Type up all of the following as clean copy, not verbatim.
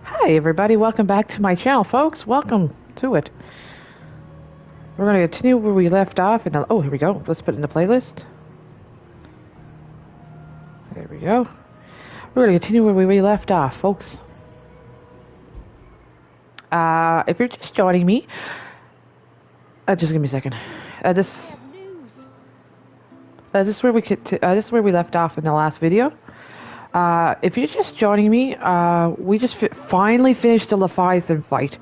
Hi everybody, welcome back to my channel, folks. Welcome to it. We're going to continue where we left off. Oh, here we go. Let's put it in the playlist. There we go. We're going to continue where we left off, folks. If you're just joining me, just give me a second. This is where we left off in the last video. If you're just joining me, we just finally finished the Leviathan fight.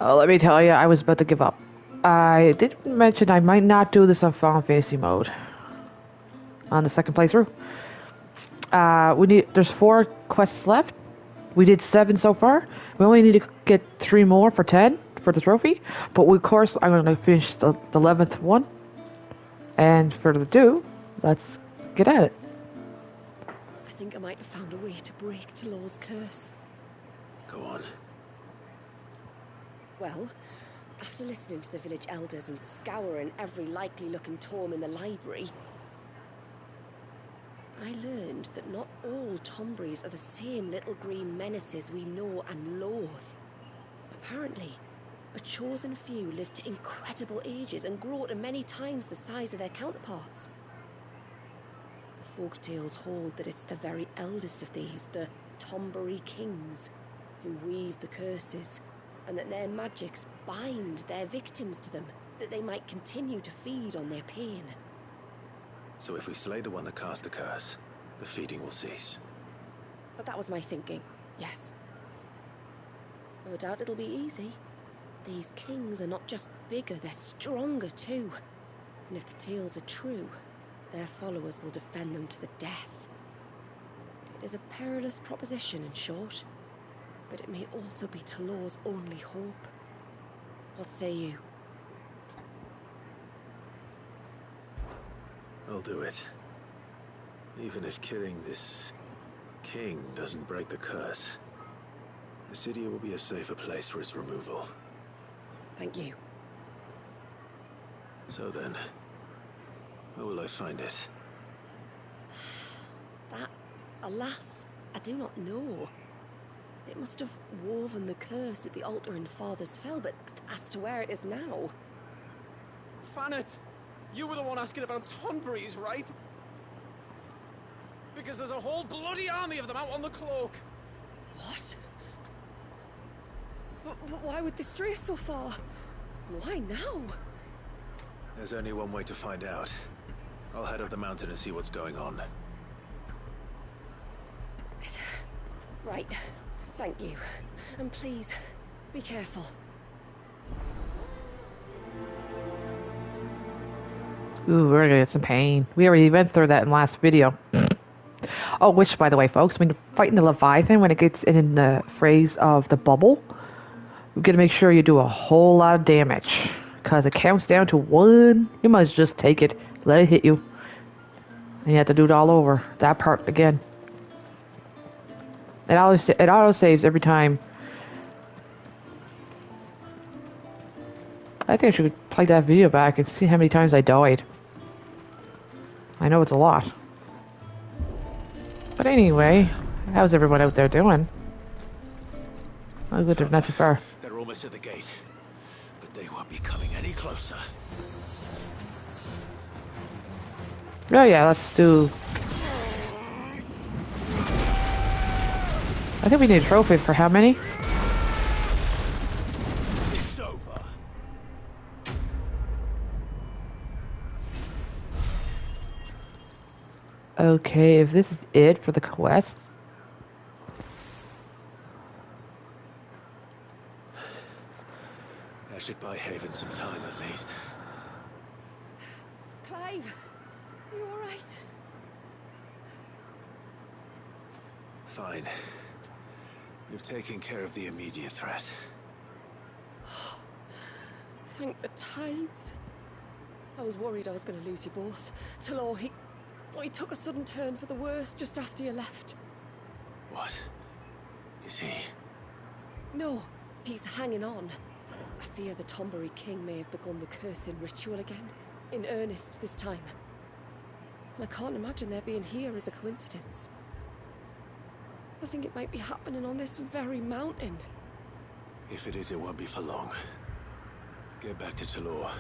Let me tell you, I was about to give up. I did mention I might not do this on Final Fantasy mode on the second playthrough. There's 4 quests left. We did 7 so far. We only need to get 3 more for 10 for the trophy. But of course, I'm going to finish the 11th one. And for the 2, let's get at it. I think I might have found a way to break Talor's curse. Go on. Well, after listening to the village elders and scouring every likely-looking tome in the library, I learned that not all Tomburies are the same little green menaces we know and loathe. Apparently, a chosen few live to incredible ages and grow to many times the size of their counterparts. The folktales hold that it's the very eldest of these, the Tombury kings, who weave the curses, and that their magics bind their victims to them, that they might continue to feed on their pain. So if we slay the one that cast the curse, the feeding will cease. But that was my thinking, yes. Though I doubt it'll be easy. These kings are not just bigger, they're stronger too. And if the tales are true, their followers will defend them to the death. It is a perilous proposition, in short. But it may also be Talor's only hope. What say you? I'll do it. Even if killing this king doesn't break the curse, the city will be a safer place for its removal. Thank you. So then, where will I find it? That, alas, I do not know. It must have woven the curse at the altar in Father's Fell, but as to where it is now... Fanet! You were the one asking about Tonburies, right? Because there's a whole bloody army of them out on the cloak. What? But why would they stray so far? Why now? There's only one way to find out. I'll head up the mountain and see what's going on. Right. Thank you. And please, be careful. Ooh, we're gonna get some pain. We already went through that in the last video. Oh, which, by the way, folks, when you're fighting the Leviathan, when it gets in the phrase of the bubble, you're gonna make sure you do a whole lot of damage. Because it counts down to 1. You must just take it, let it hit you. And you have to do it all over. That part again. It auto saves every time. I think I should play that video back and see how many times I died. I know it's a lot. But anyway, how's everyone out there doing? Oh good, they're not too far. They're almost at the gate, but they won't be coming any closer. Oh yeah, let's do... I think we need a trophy for how many? It's over. Okay, if this is it for the quest. That should buy Haven some time at least. Clive, are you alright? Fine. We've taken care of the immediate threat. Thank the tides. I was worried I was going to lose you both. Talor, he took a sudden turn for the worse just after you left. What? Is he? No, he's hanging on. I fear the Tombury king may have begun the cursing ritual again. In earnest this time. And I can't imagine their being here as a coincidence. I think it might be happening on this very mountain. If it is, it won't be for long. Get back to Talor.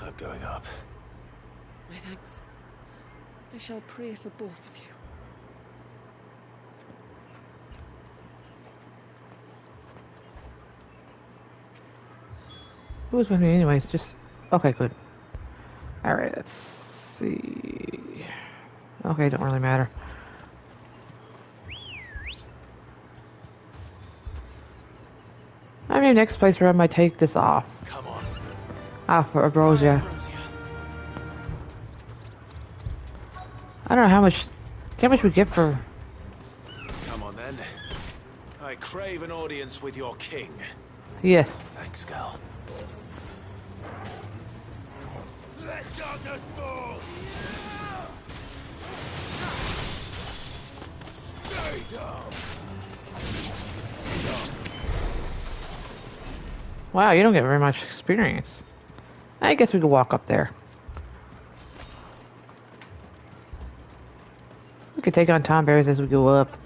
I'm going up. My thanks. I shall pray for both of you. Who was with me anyways? Just... Okay, good. Alright, let's see... Okay, don't really matter. I mean, next place where I might take this off. Come on. Ah, for Ambrosia. I don't know how much we get for... Come on then. I crave an audience with your king. Yes. Thanks, Gal. Let darkness fall! Stay down! Wow, you don't get very much experience. I guess we could walk up there. We could take on Tom Bears as we go up.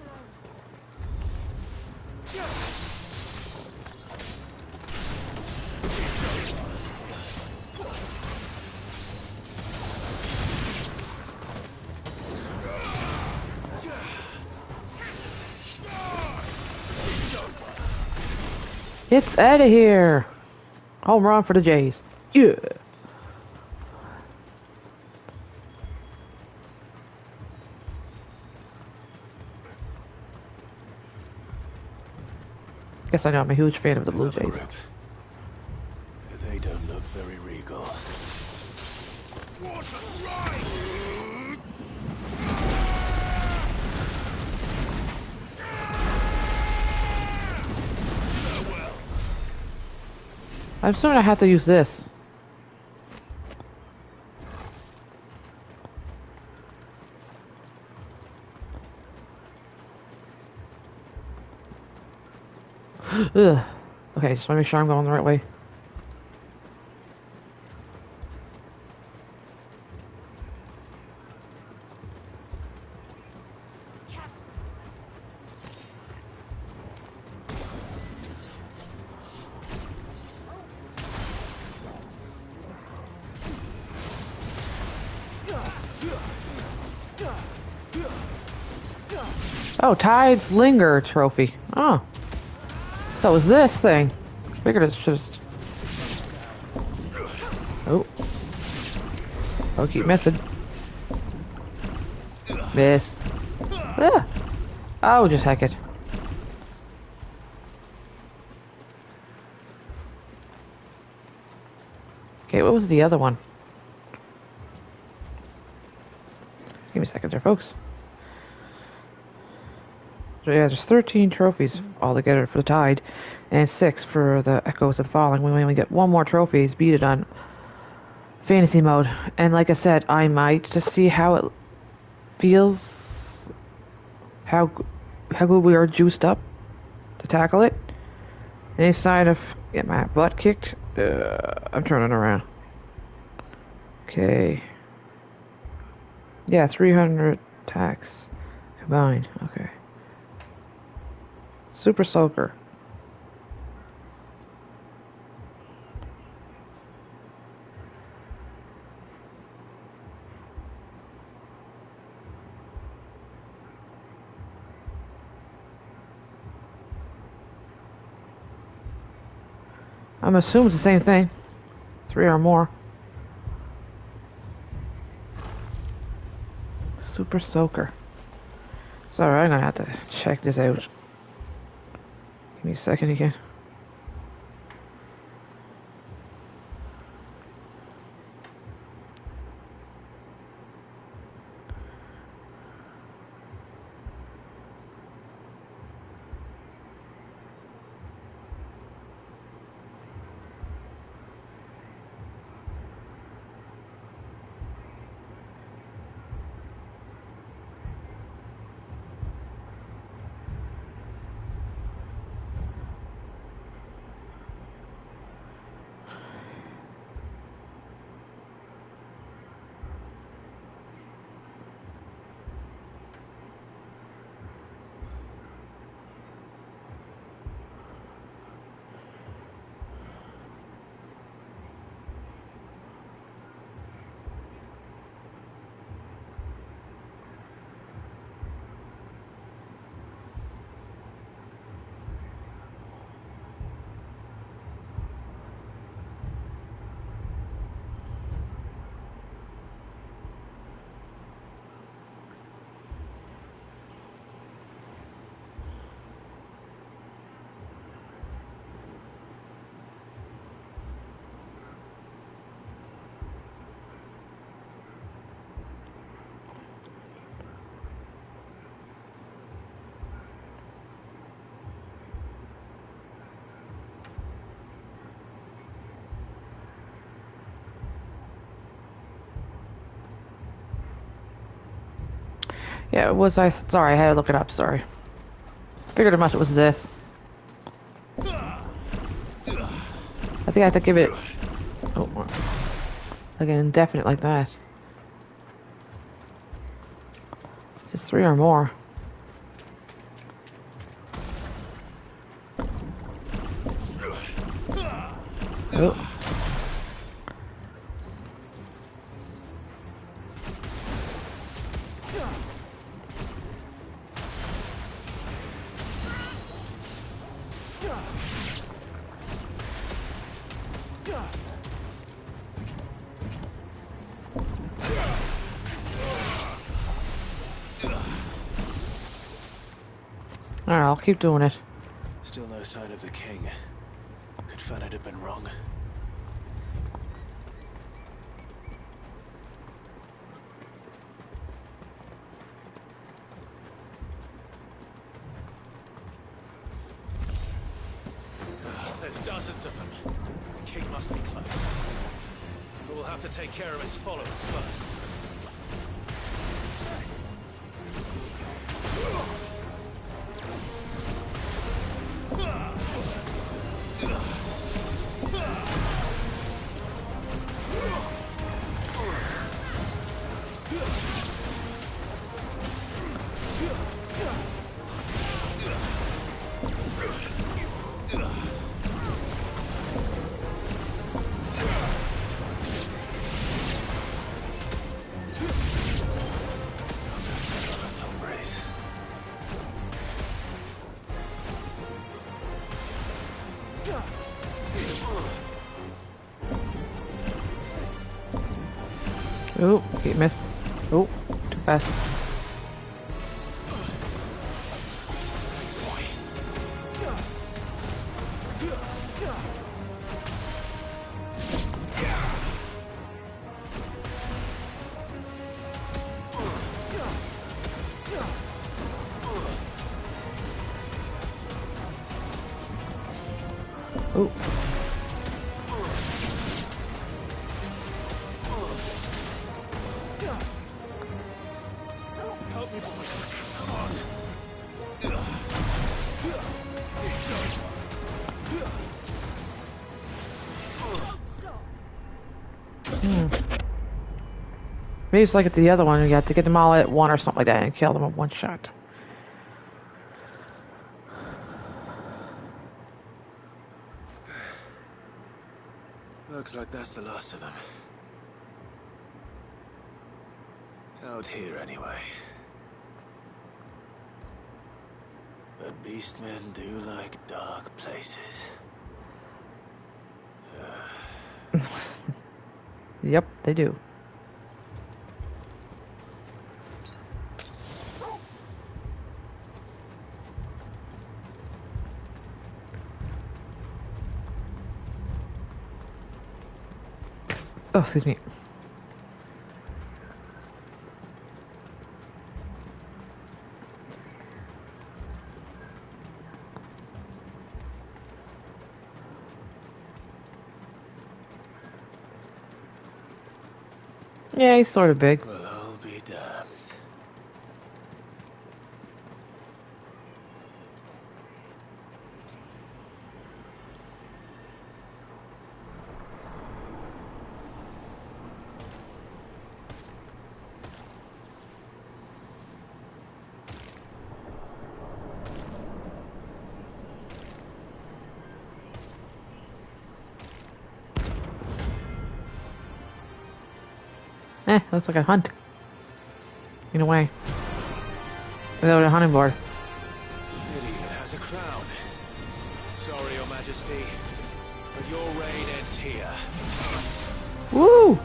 It's out of here! Home run for the Jays. Yeah! Guess I know I'm a huge fan of the Blue Another Jays. group. They don't look very regal. I'm assuming I have to use this. Ugh. Okay, just want to make sure I'm going the right way. Oh, Tide's Linger trophy. Oh. So is this thing. Figured it's just... Oh. Oh, keep missing. Miss. Ah. Oh, just heck it. Okay, what was the other one? Give me a second there, folks. So yeah, there's 13 trophies altogether for the Tide, and 6 for the Echoes of the Falling. We only get 1 more trophy to beat it on fantasy mode. And like I said, I might just see how it feels, how good we are juiced up to tackle it. Any sign of get my butt kicked? I'm turning around. Okay. Yeah, 300 attacks combined. Okay. Super Soaker. I'm assuming it's the same thing. 3 or more. Super Soaker. Sorry, I'm gonna have to check this out. Give me a second again. Yeah, it was. Sorry, I had to look it up. Sorry. Figured as much it was this. I think I have to give it. Oh, like an indefinite like that. Just 3 or more. Oh. Alright, I'll keep doing it. Still no sign of the king. Could Fanit have been wrong? There's dozens of them. The king must be close. But we'll have to take care of his followers first. Oh, keep missed. Oh, too fast. Oh. Help me, boys. Come on. Maybe it's like at the other one, you have to get them all at one or something like that and kill them in one shot. Looks like that's the last of them. Out here, anyway. But beastmen do like dark places. Yep, they do. Oh, excuse me. Yeah, he's sort of big. Well, I'll be damned. Looks like a hunt. In a way. Without a hunting board. It even has a crown. Sorry, Your Majesty, but your reign ends here. Woo!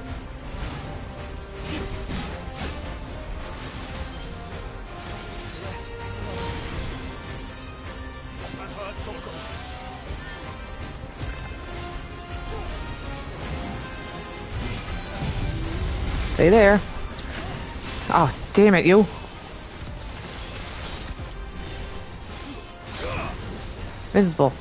Stay there. Oh, damn it, you. Invisible.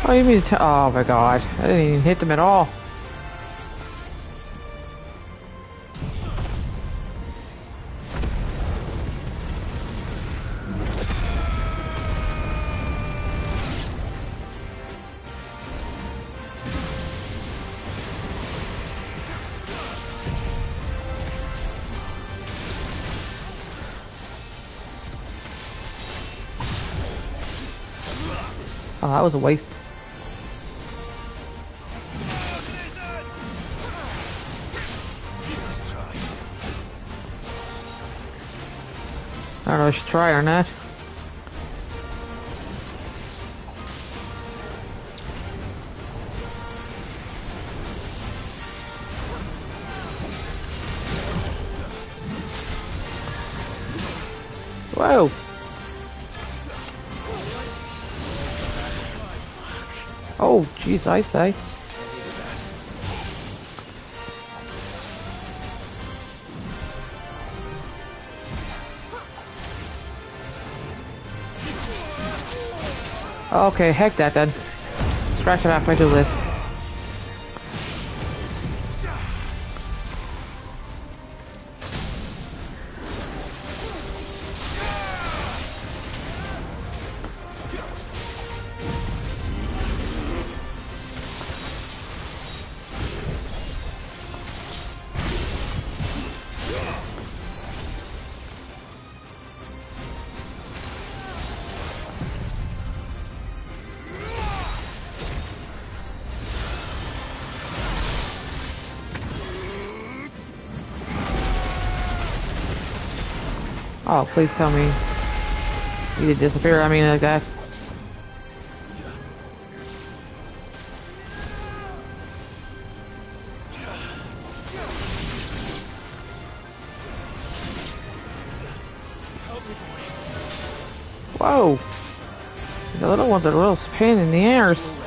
Oh, you mean to... Oh my god. I didn't even hit them at all. Oh, that was a waste. I don't know if I should try or not. Whoa! Oh, jeez, I say. Okay, heck that then. Scratch it off my to-do list. Oh, please tell me you did disappear on me like that. Whoa! The little ones are a little pain in the arse.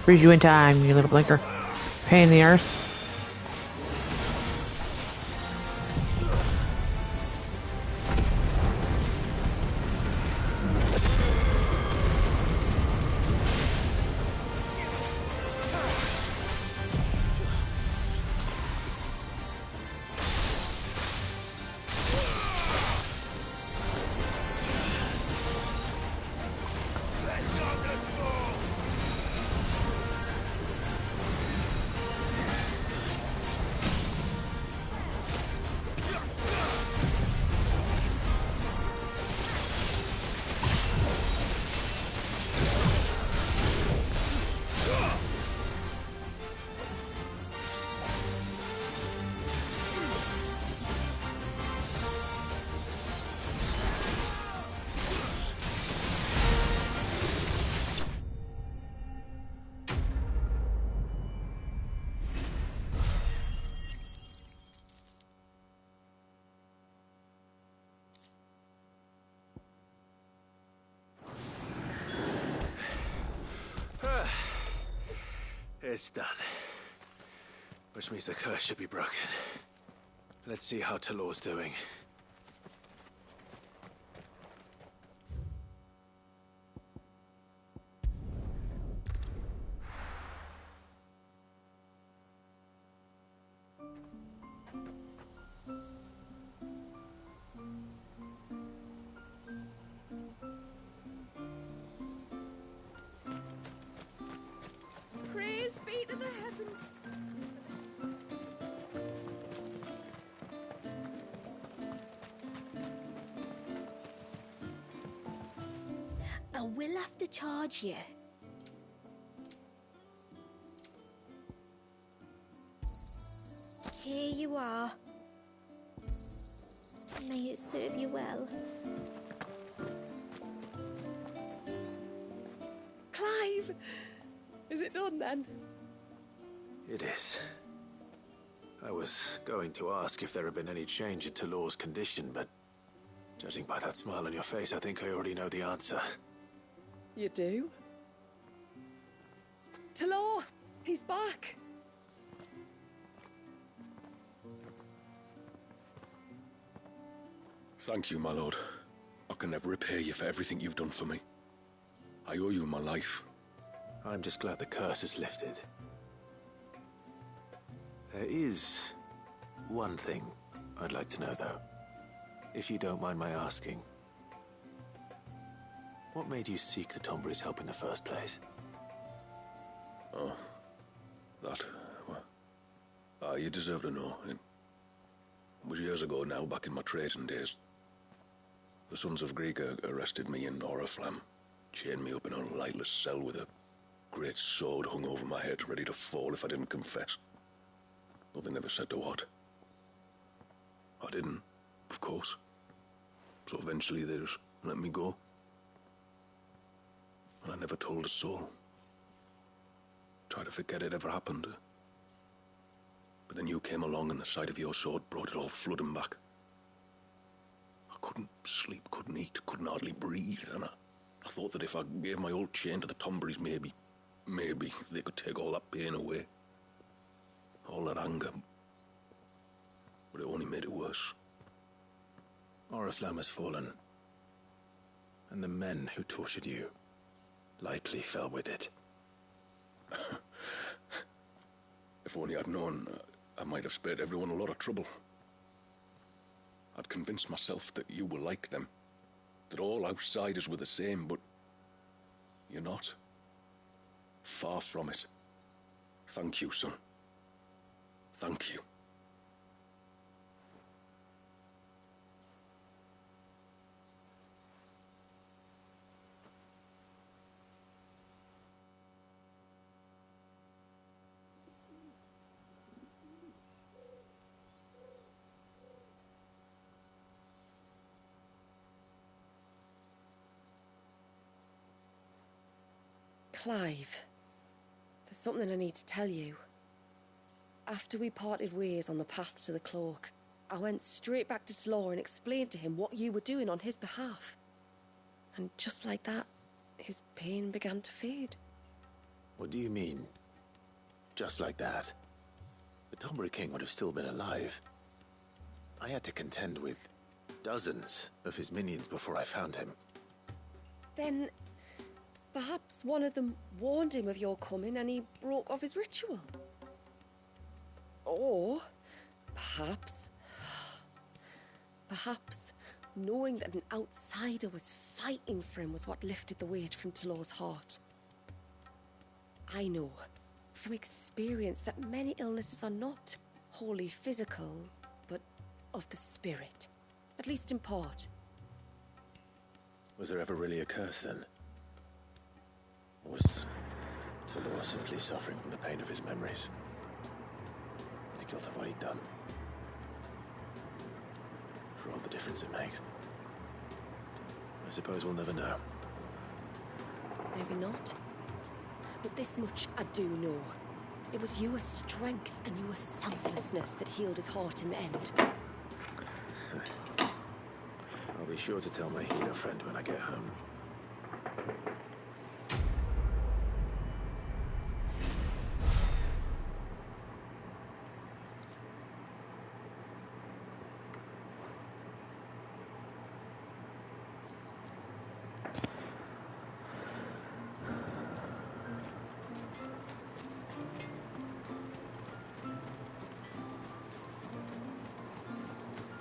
Freeze you in time, you little blinker. Pain in the arse. It's done. Which means the curse should be broken. Let's see how Talor's doing. Praise be to the heavens. I will have to charge you. Here you are. May it serve you well. Clive! Is it done then? It is. I was going to ask if there had been any change in Talor's condition, but judging by that smile on your face, I think I already know the answer. You do? Talor! He's back! Thank you, my lord. I can never repay you for everything you've done for me. I owe you my life. I'm just glad the curse is lifted. There is one thing I'd like to know, though. If you don't mind my asking. What made you seek the Tombury's help in the first place? Oh, that, well, you deserve to know. It was years ago now, back in my trading days. The Sons of Greek arrested me in Oriflamme, chained me up in a lightless cell with a great sword hung over my head, ready to fall if I didn't confess. Though they never said to what. I didn't, of course. So eventually they just let me go. And I never told a soul. Tried to forget it ever happened. But then you came along and the sight of your sword brought it all flooding back. I couldn't sleep, couldn't eat, couldn't hardly breathe, and I thought that if I gave my old chain to the Tomburys, maybe they could take all that pain away. All that anger. But it only made it worse. Oriflamme has fallen. And the men who tortured you likely fell with it. If only I'd known, I might have spared everyone a lot of trouble. I'd convinced myself that you were like them, that all outsiders were the same, but you're not. Far from it. Thank you, son. Thank you. Clive, there's something I need to tell you. After we parted ways on the path to the cloak, I went straight back to Talor and explained to him what you were doing on his behalf. And just like that, his pain began to fade. What do you mean? Just like that? The Tombury King would have still been alive. I had to contend with dozens of his minions before I found him. Then perhaps one of them warned him of your coming and he broke off his ritual. Or perhaps knowing that an outsider was fighting for him was what lifted the weight from Talor's heart. I know from experience that many illnesses are not wholly physical, but of the spirit, at least in part. Was there ever really a curse then? Or was Talor simply suffering from the pain of his memories? And the guilt of what he'd done? For all the difference it makes. I suppose we'll never know. Maybe not. But this much I do know. It was your strength and your selflessness that healed his heart in the end. I'll be sure to tell my hero friend when I get home.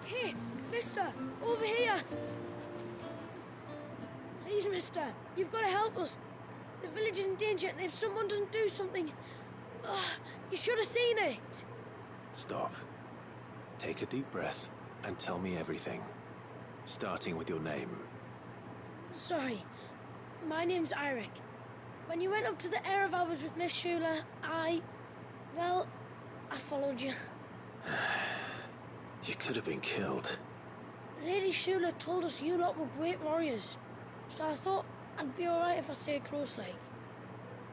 Hey, mister, over here! Please, mister, you've got to help us. The village is in danger, and if someone doesn't do something... you should have seen it! Stop. Take a deep breath and tell me everything. Starting with your name. Sorry, my name's Eirik. When you went up to the Erevalvers with Miss Shula, I followed you. You could have been killed. Lady Shula told us you lot were great warriors, so I thought I'd be alright if I stayed close like.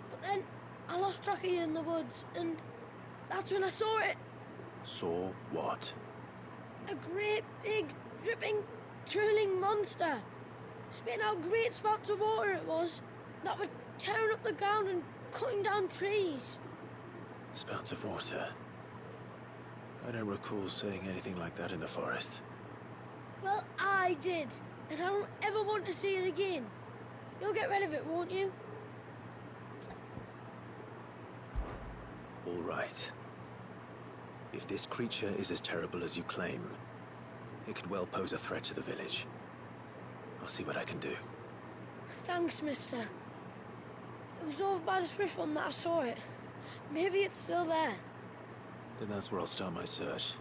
But then I lost track of you in the woods, and that's when I saw it. Saw what? A great, big, dripping, drooling monster. Spitting out great spouts of water it was, that were tearing up the ground and cutting down trees. Spouts of water? I don't recall seeing anything like that in the forest. Well, I did. And I don't ever want to see it again. You'll get rid of it, won't you? All right. If this creature is as terrible as you claim, it could well pose a threat to the village. I'll see what I can do. Thanks, mister. It was over by the Swift one that I saw it. Maybe it's still there. Then that's where I'll start my search.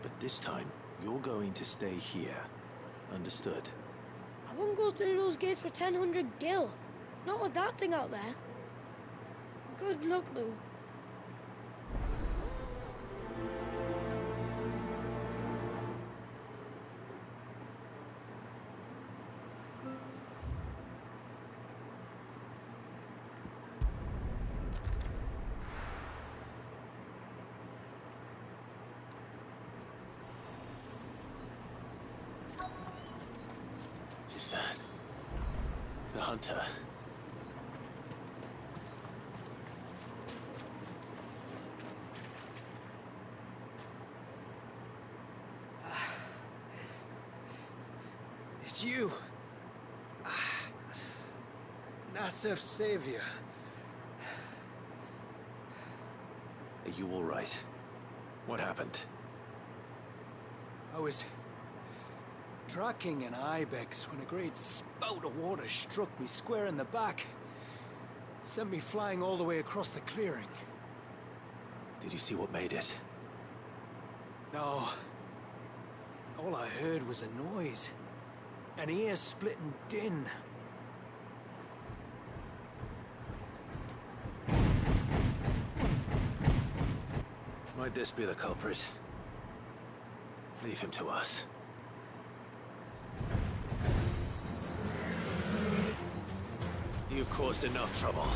But this time, you're going to stay here. Understood? I wouldn't go through those gates for 1,000 gil. Not with that thing out there. Good luck, though. Is that the hunter? It's you. Nasef's savior. Are you all right? What happened? I was tracking an ibex when a great spout of water struck me square in the back. Sent me flying all the way across the clearing. Did you see what made it? No. All I heard was a noise. An ear-splitting din. Might this be the culprit? Leave him to us. You've caused enough trouble.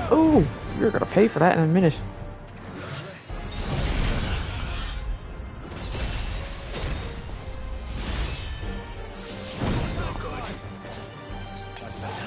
Oh, you're gonna pay for that in a minute. That's better.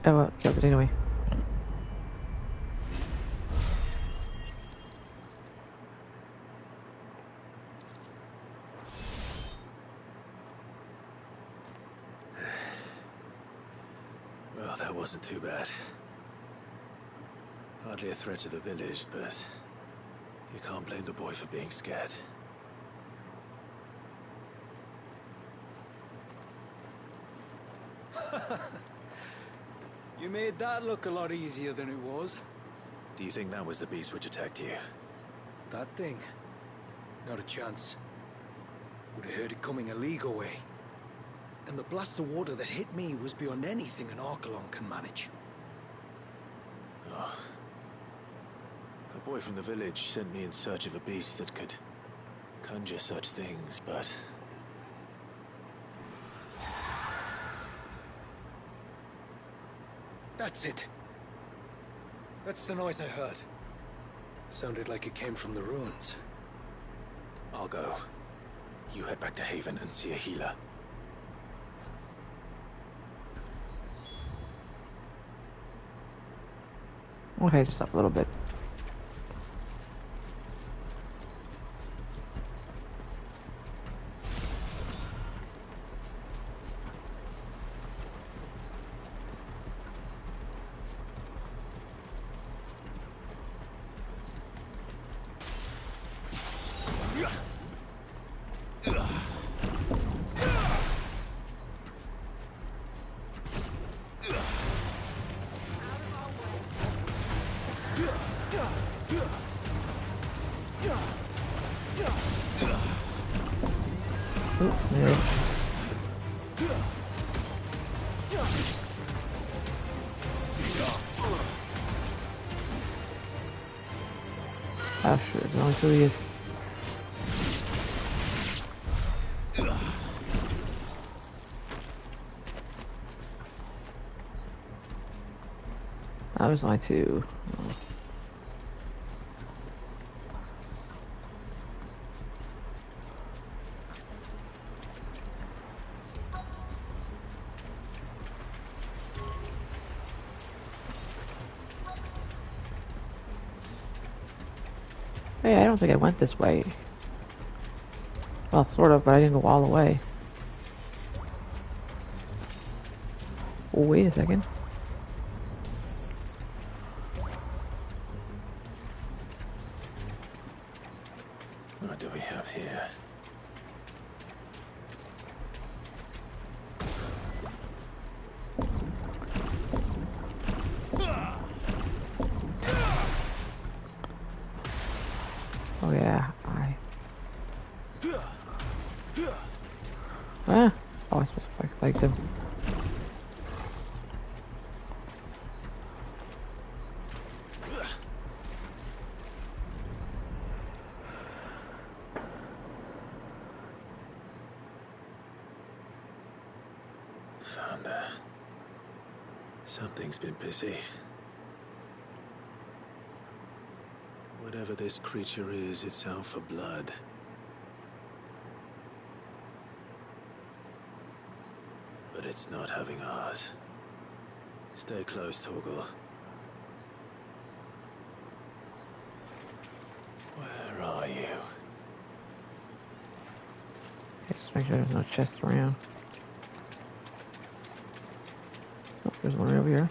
Oh, well, yeah, but anyway. Well, that wasn't too bad. Hardly a threat to the village, but you can't blame the boy for being scared. You made that look a lot easier than it was. Do you think that was the beast which attacked you? That thing? Not a chance. Would have heard it coming a league away. And the blast of water that hit me was beyond anything an Archelon can manage. Oh. A boy from the village sent me in search of a beast that could conjure such things, but... That's it. That's the noise I heard. Sounded like it came from the ruins. I'll go. You head back to Haven and see a healer. Okay, just up a little bit. Oop, no. Oh shit, there's only two of these. That was only two. Hey, I don't think I went this way. Well, sort of, but I didn't go all the way. Oh, wait a second. What do we have here? Oh yeah, Ah! Oh, I supposed to like them. Found her. Something's been busy. Whatever this creature is, it's out for blood. But it's not having ours. Stay close, Torgal. Where are you? Okay, just make sure there's no chest around. Oh, there's one right over here.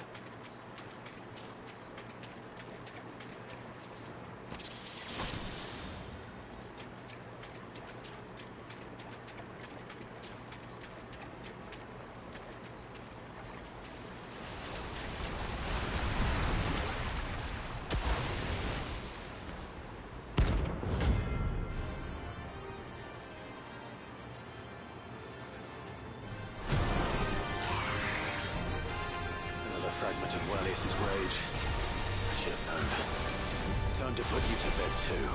Fragment of Walius's rage. I should have known. Time to put you to bed too.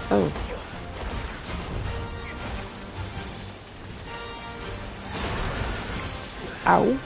Oh. Ow.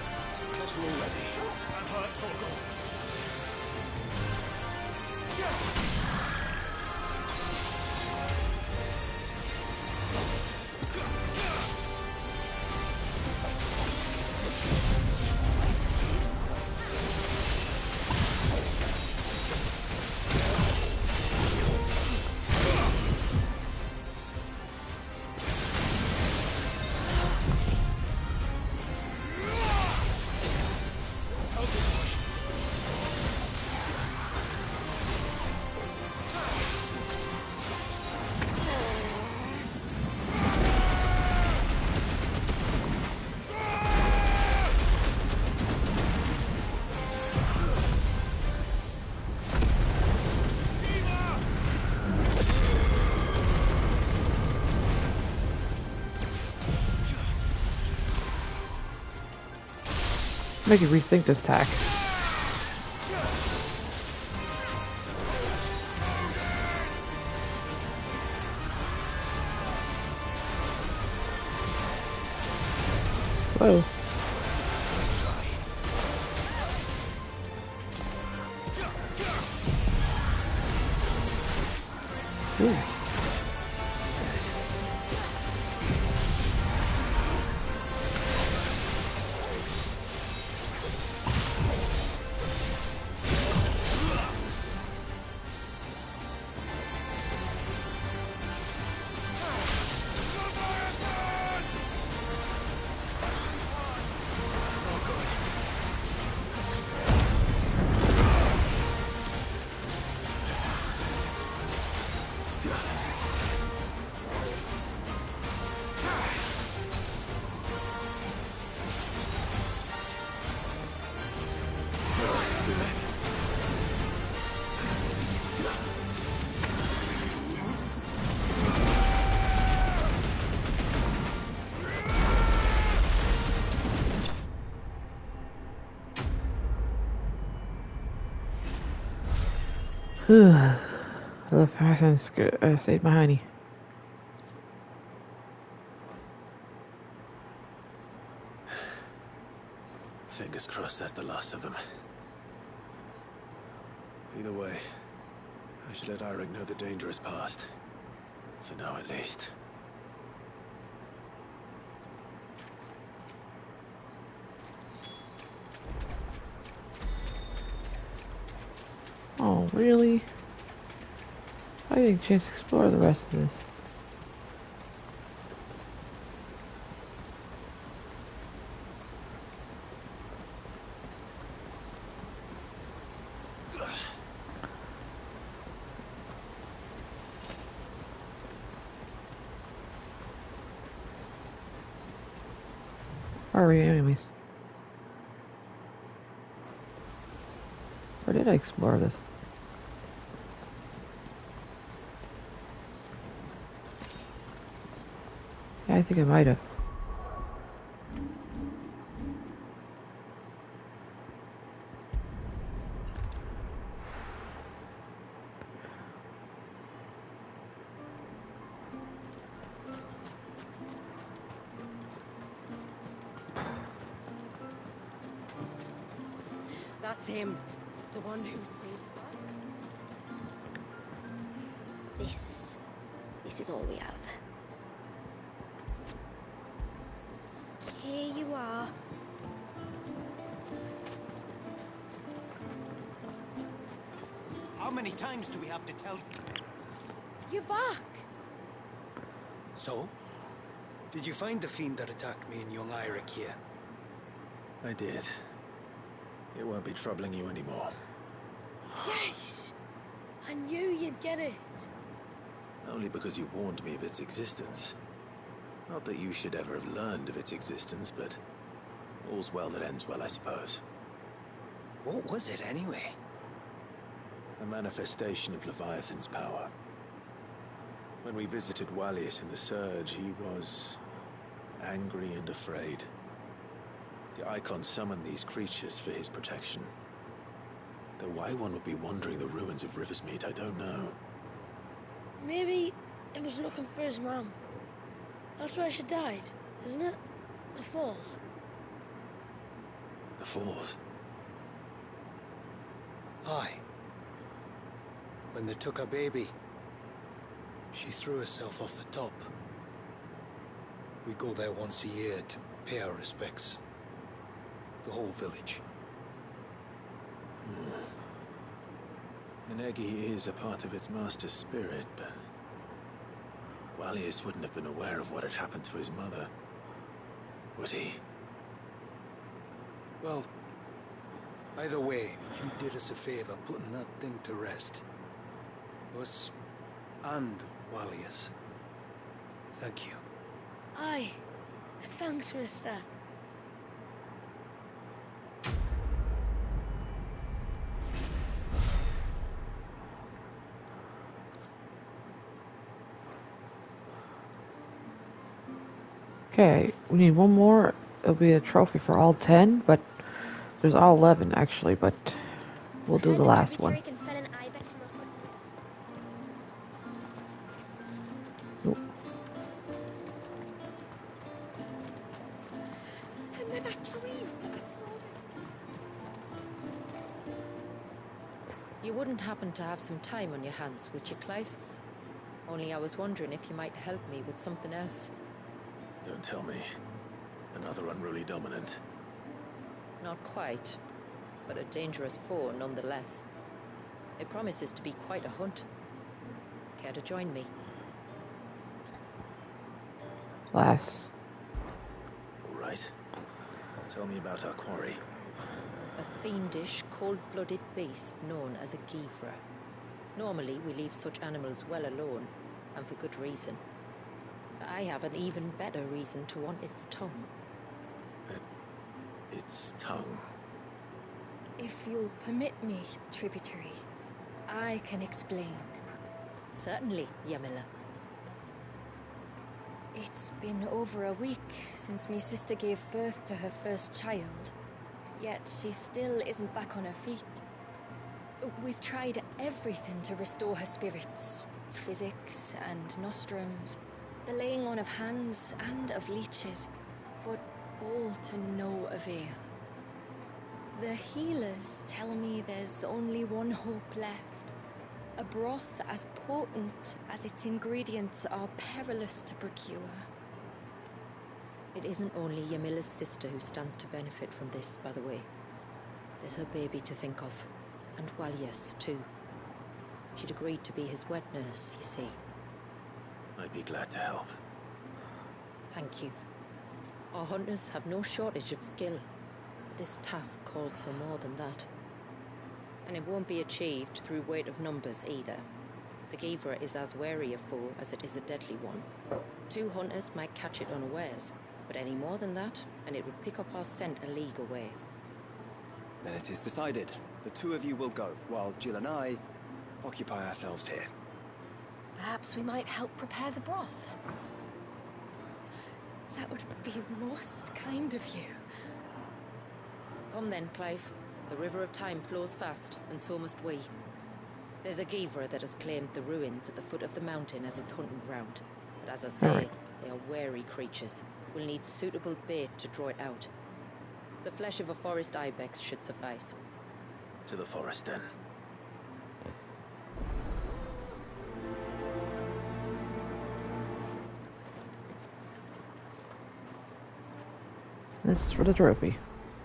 Make you rethink this tack. Whoa. Ooh. The person saved my honey. Fingers crossed that's the last of them. Either way, I should let Eirik know the danger is past. For now, at least. Oh, really? I didn't chance to explore the rest of this. Where are we anyways? Or did I explore this? Yeah, I think I might have. That's him. The one who saved her. This is all we have. Here you are. How many times do we have to tell you? You're back. So? Did you find the fiend that attacked me and young Eirik here? I did. It won't be troubling you anymore. Yes! I knew you'd get it. Only because you warned me of its existence. Not that you should ever have learned of its existence, but all's well that ends well, I suppose. What was it anyway? A manifestation of Leviathan's power. When we visited Wallius in the Surge, he was angry and afraid. The eikons summoned these creatures for his protection. Though why one would be wandering the ruins of Riversmeet, I don't know. Maybe it was looking for his mum. That's where she died, isn't it? The falls. The Falls? Aye. When they took her baby, she threw herself off the top. We go there once a year to pay our respects. The whole village. Enegi is a part of its master's spirit, but Wallius wouldn't have been aware of what had happened to his mother, would he? Well, either way, you did us a favor putting that thing to rest. Us and Wallius. Thank you. Aye. Thanks, mister. Okay, we need one more. It'll be a trophy for all 10, but There's all 11 actually, but we'll do the last one. Tributary can fell an ibex from a hood. Nope. And then I dreamed I saw this. You wouldn't happen to have some time on your hands, would you, Clive? Only I was wondering if you might help me with something else. Don't tell me. Another unruly dominant. Not quite, but a dangerous foe nonetheless. It promises to be quite a hunt. Care to join me? Lass. All right. Tell me about our quarry. A fiendish, cold-blooded beast known as a Givra. Normally, we leave such animals well alone, and for good reason. But I have an even better reason to want its tongue. Its tongue. If you'll permit me, Tributary, I can explain. Certainly, Yamila. It's been over a week since me sister gave birth to her first child, yet she still isn't back on her feet. We've tried everything to restore her spirits. Physics and nostrums, the laying on of hands and of leeches, but all to no avail. The healers tell me there's only one hope left. A broth as potent as its ingredients are perilous to procure. It isn't only Yamila's sister who stands to benefit from this, by the way. There's her baby to think of. And Walias, too. She'd agreed to be his wet nurse, you see. I'd be glad to help. Thank you. Our hunters have no shortage of skill, but this task calls for more than that. And it won't be achieved through weight of numbers either. The Givra is as wary a foe as it is a deadly one. 2 hunters might catch it unawares, but any more than that, and it would pick up our scent a league away. Then it is decided. The 2 of you will go, while Jill and I occupy ourselves here. Perhaps we might help prepare the broth. That would be most kind of you. Come then, Clive. The river of time flows fast, and so must we. There's a Givra that has claimed the ruins at the foot of the mountain as its hunting ground. But as I say, they are wary creatures. We'll need suitable bait to draw it out. The flesh of a forest ibex should suffice. To the forest, then. This is for the trophy.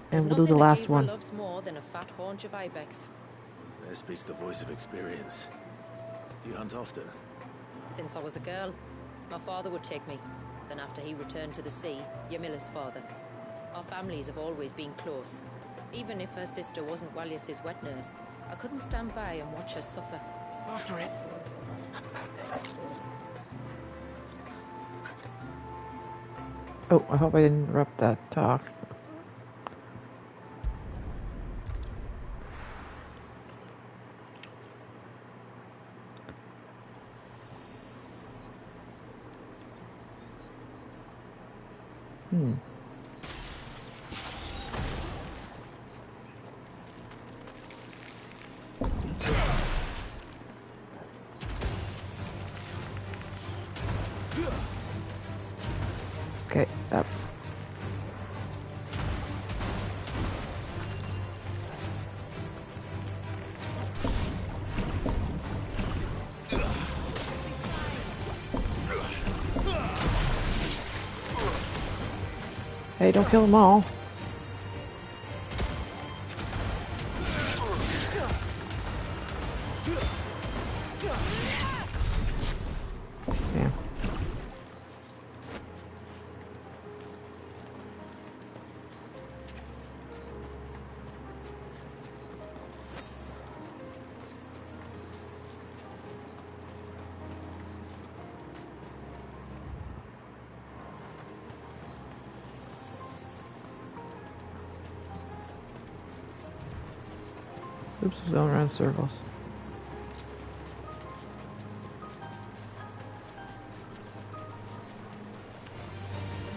There's And we'll do the nothing last a Givra one. loves more than a fat haunch of ibex. There speaks the voice of experience. Do you hunt often? Since I was a girl, my father would take me. Then after he returned to the sea, Yamila's father. Our families have always been close. Even if her sister wasn't Walias's wet nurse, I couldn't stand by and watch her suffer. After it. Oh, I hope I didn't interrupt that talk. Okay, up. Hey, don't kill them all. Damn. Oops, it's going around in circles.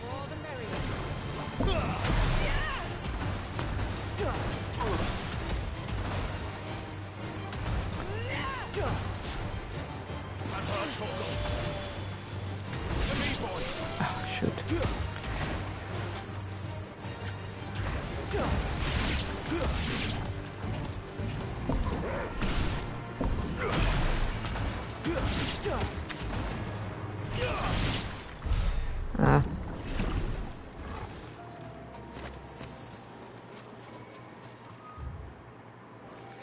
More the merrier. Oh, shoot. Ah.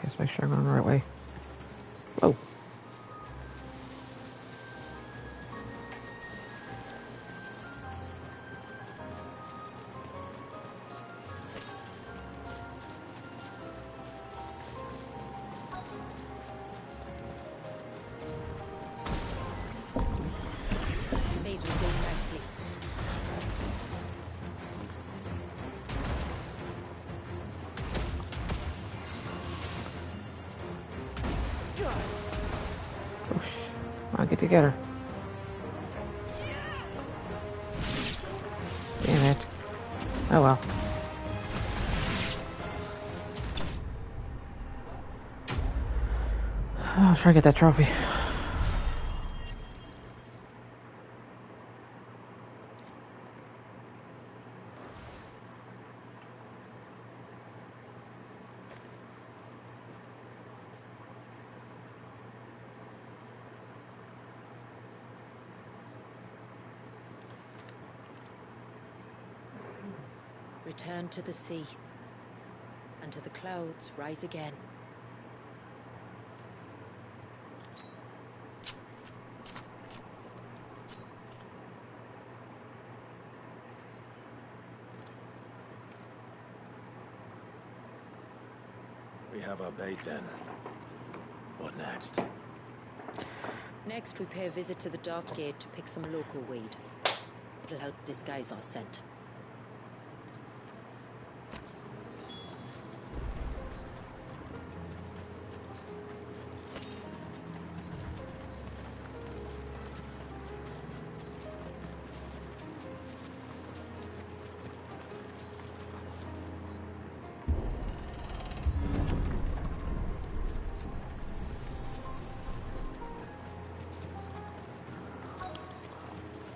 Let's make sure I'm going the right way. Whoa. These will do nicely. I'll get together. Damn it. Oh well. I'll try to get that trophy. Return to the sea, and to the clouds rise again. We have our bait then. What next? Next, we pay a visit to the Dark Gate to pick some local weed. It'll help disguise our scent.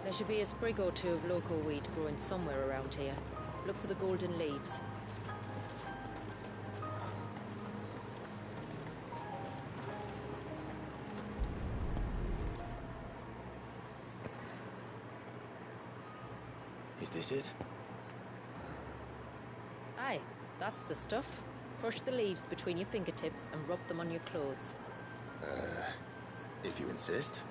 There should be a sprig or two of local weed growing somewhere around here. Look for the golden leaves. Is this it? Aye, that's the stuff. Crush the leaves between your fingertips and rub them on your clothes. If you insist.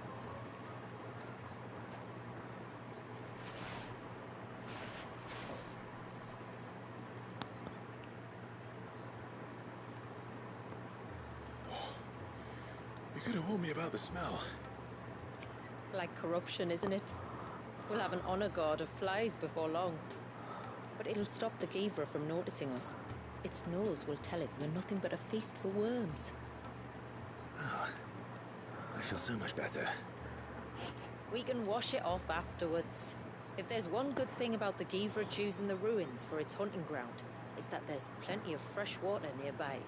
You could have warned me about the smell. Like corruption, isn't it? We'll have an honor guard of flies before long. But it'll stop the Givra from noticing us. Its nose will tell it we're nothing but a feast for worms. Oh, I feel so much better. We can wash it off afterwards. If there's one good thing about the Givra choosing the ruins for its hunting ground, it's that there's plenty of fresh water nearby.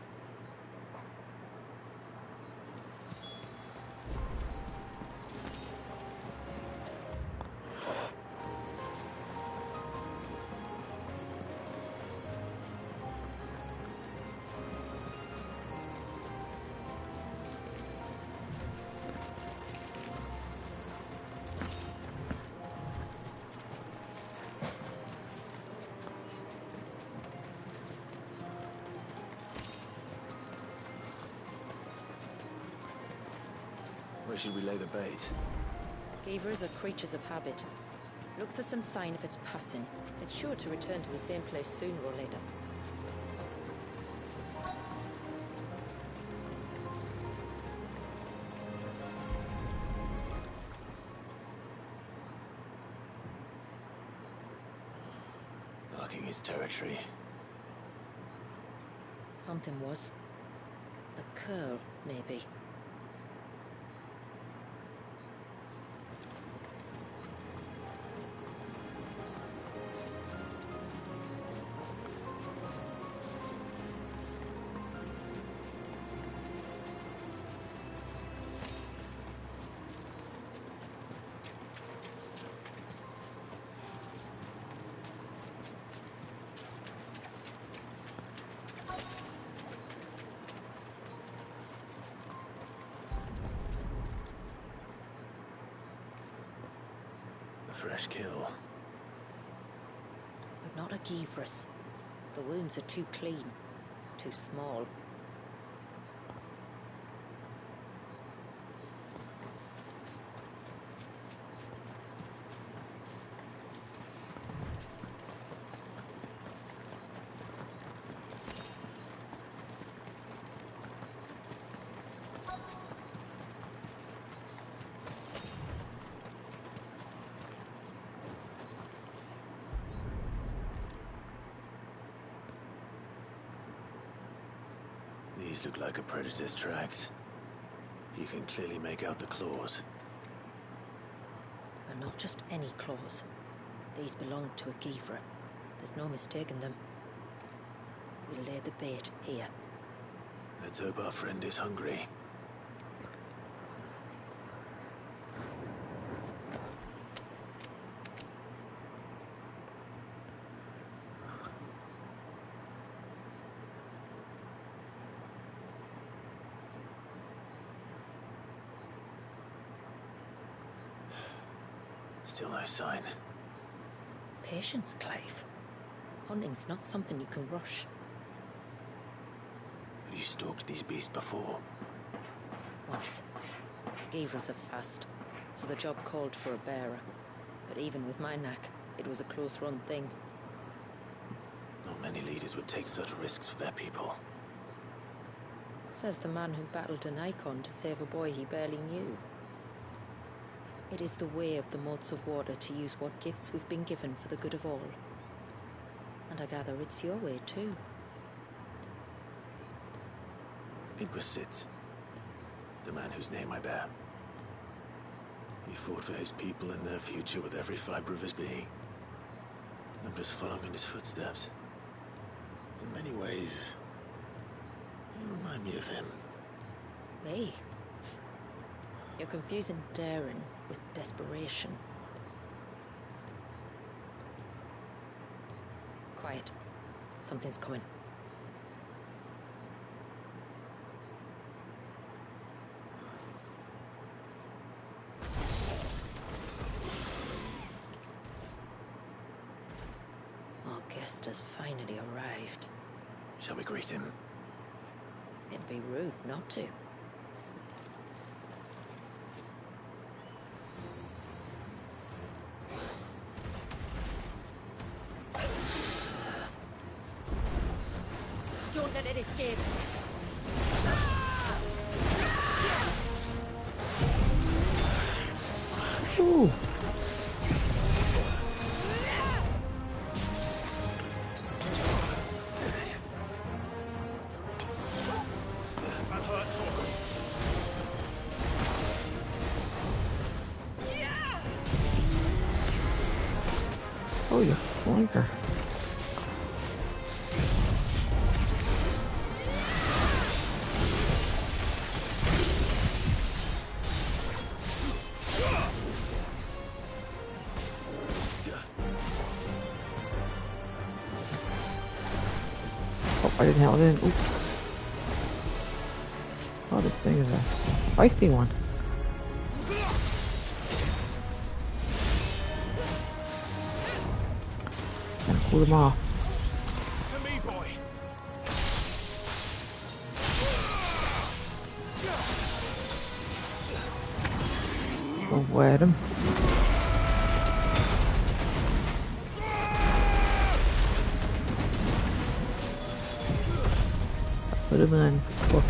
Where should we lay the bait? Givras are creatures of habit. Look for some sign of its passing. It's sure to return to the same place sooner or later. Marking his territory. Something was. A curl, maybe. fresh kill. But not a Givras. The wounds are too clean, too small. These look like a predator's tracks. You can clearly make out the claws. And not just any claws. These belong to a Givra. There's no mistaking them. We'll lay the bait here. Let's hope our friend is hungry. Still no sign. Patience, Clive. Hunting's not something you can rush. Have you stalked these beasts before? Once. Givras are fast, so the job called for a bearer. But even with my knack, it was a close-run thing. Not many leaders would take such risks for their people. Says the man who battled an eikon to save a boy he barely knew. It is the way of the moats of water to use what gifts we've been given for the good of all. And I gather it's your way too. It was Sid, the man whose name I bear. He fought for his people and their future with every fiber of his being. I'm just following in his footsteps. In many ways, you remind me of him. Me? You're confusing daring with desperation. Quiet. Something's coming. Our guest has finally arrived. Shall we greet him? It'd be rude not to. Don't let it escape. Ooh. Oh, you flanker. Oh, I didn't have it in. Oops. Oh, this thing is a feisty one. Gotta cool them off. To me, boy. Don't wet him. Put him in. Look.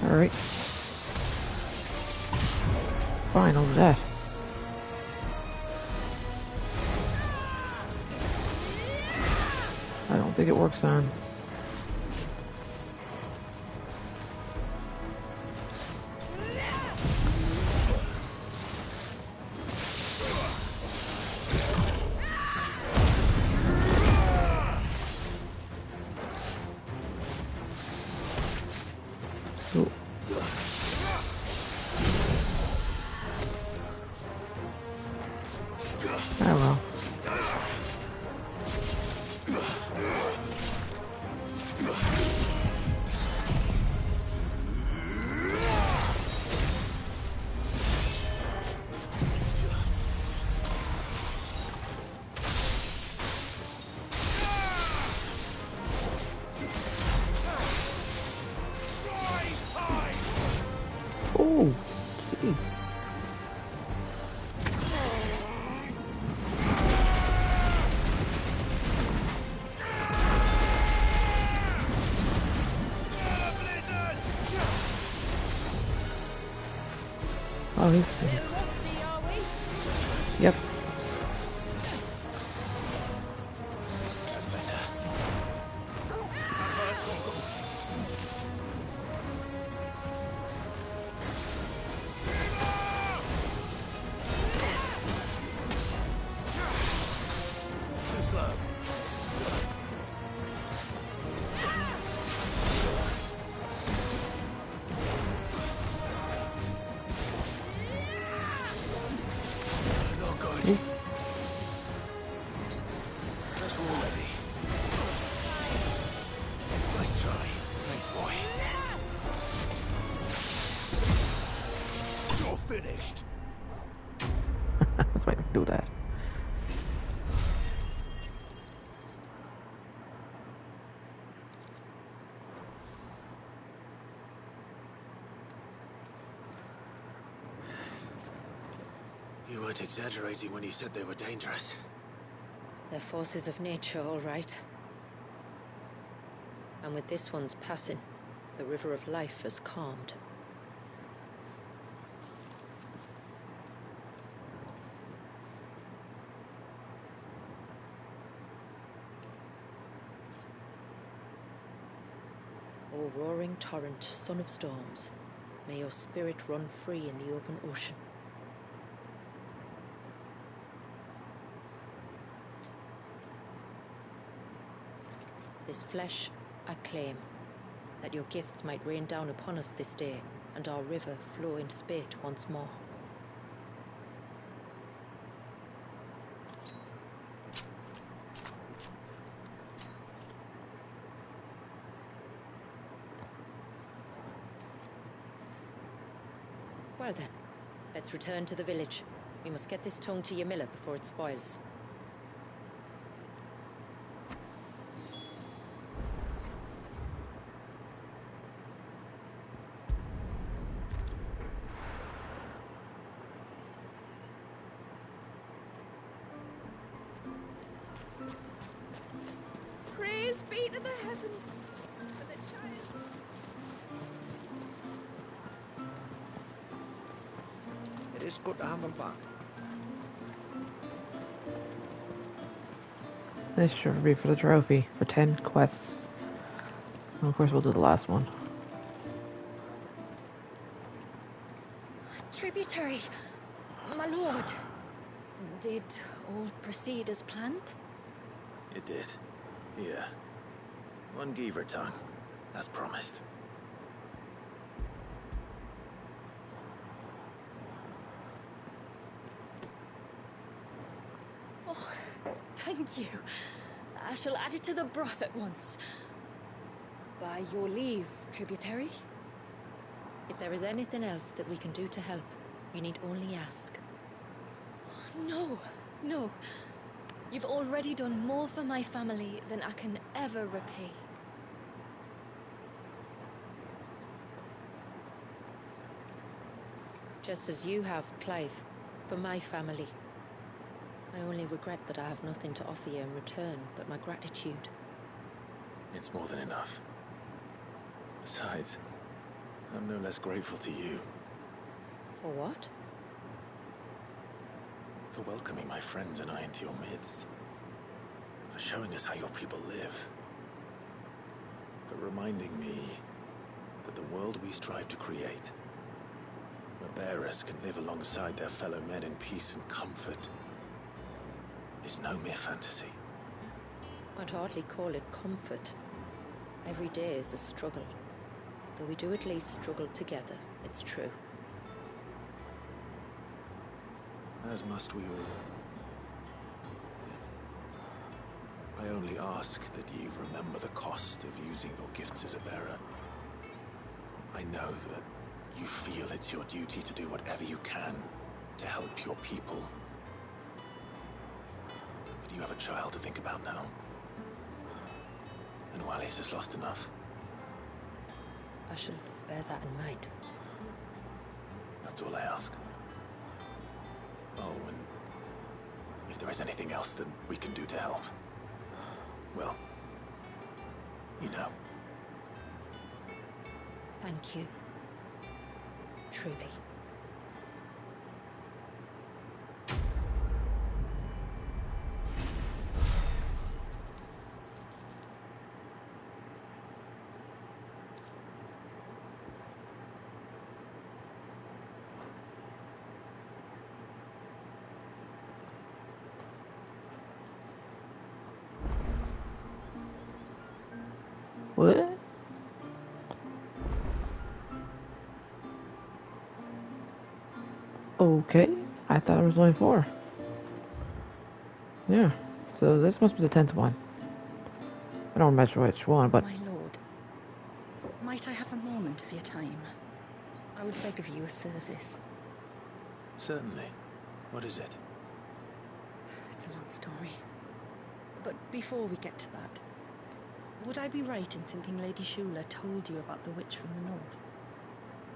Alright. Fine, over that. I don't think it works on. Ooh. Oh well. Oh, he's... Still rusty, are we? Yep. That's better. Too slow. Not good. That's all ready. Nice try. Thanks, boy. You're finished. That's why I do that. You weren't exaggerating when you said they were dangerous. They're forces of nature, all right. And with this one's passing, the river of life has calmed. O roaring torrent, son of storms, may your spirit run free in the open ocean. This flesh I claim, that your gifts might rain down upon us this day, and our river flow in spate once more. Well then, let's return to the village. We must get this tongue to Yamila before it spoils. Praise be to the heavens for the child. It is good to have him back. This should be for the trophy for 10 quests. And of course, we'll do the last one. Tributary, my lord. Did all proceed as planned? It did. Here. One Geaver tongue, as promised. Oh, thank you. I shall add it to the broth at once. By your leave, tributary. If there is anything else that we can do to help, you need only ask. No, no. You've already done more for my family than I can ever repay. Just as you have, Clive, for my family. I only regret that I have nothing to offer you in return but my gratitude. It's more than enough. Besides, I'm no less grateful to you For what? for welcoming my friends and I into your midst. For showing us how your people live. For reminding me that the world we strive to create, where bearers can live alongside their fellow men in peace and comfort, is no mere fantasy. I'd hardly call it comfort. Every day is a struggle. Though we do at least struggle together, it's true. As must we all. I only ask that you remember the cost of using your gifts as a bearer. I know that you feel it's your duty to do whatever you can to help your people. But you have a child to think about now. And Wallis has lost enough. I shall bear that in mind. That's all I ask. Oh, and if there is anything else that we can do to help, well, you know. Thank you. Truly. What? Okay. I thought it was only 4. Yeah. So this must be the 10th one. I don't remember which one, but... My lord, might I have a moment of your time? I would beg of you a service. Certainly. What is it? It's a long story. But before we get to that, would I be right in thinking Lady Shula told you about the witch from the north?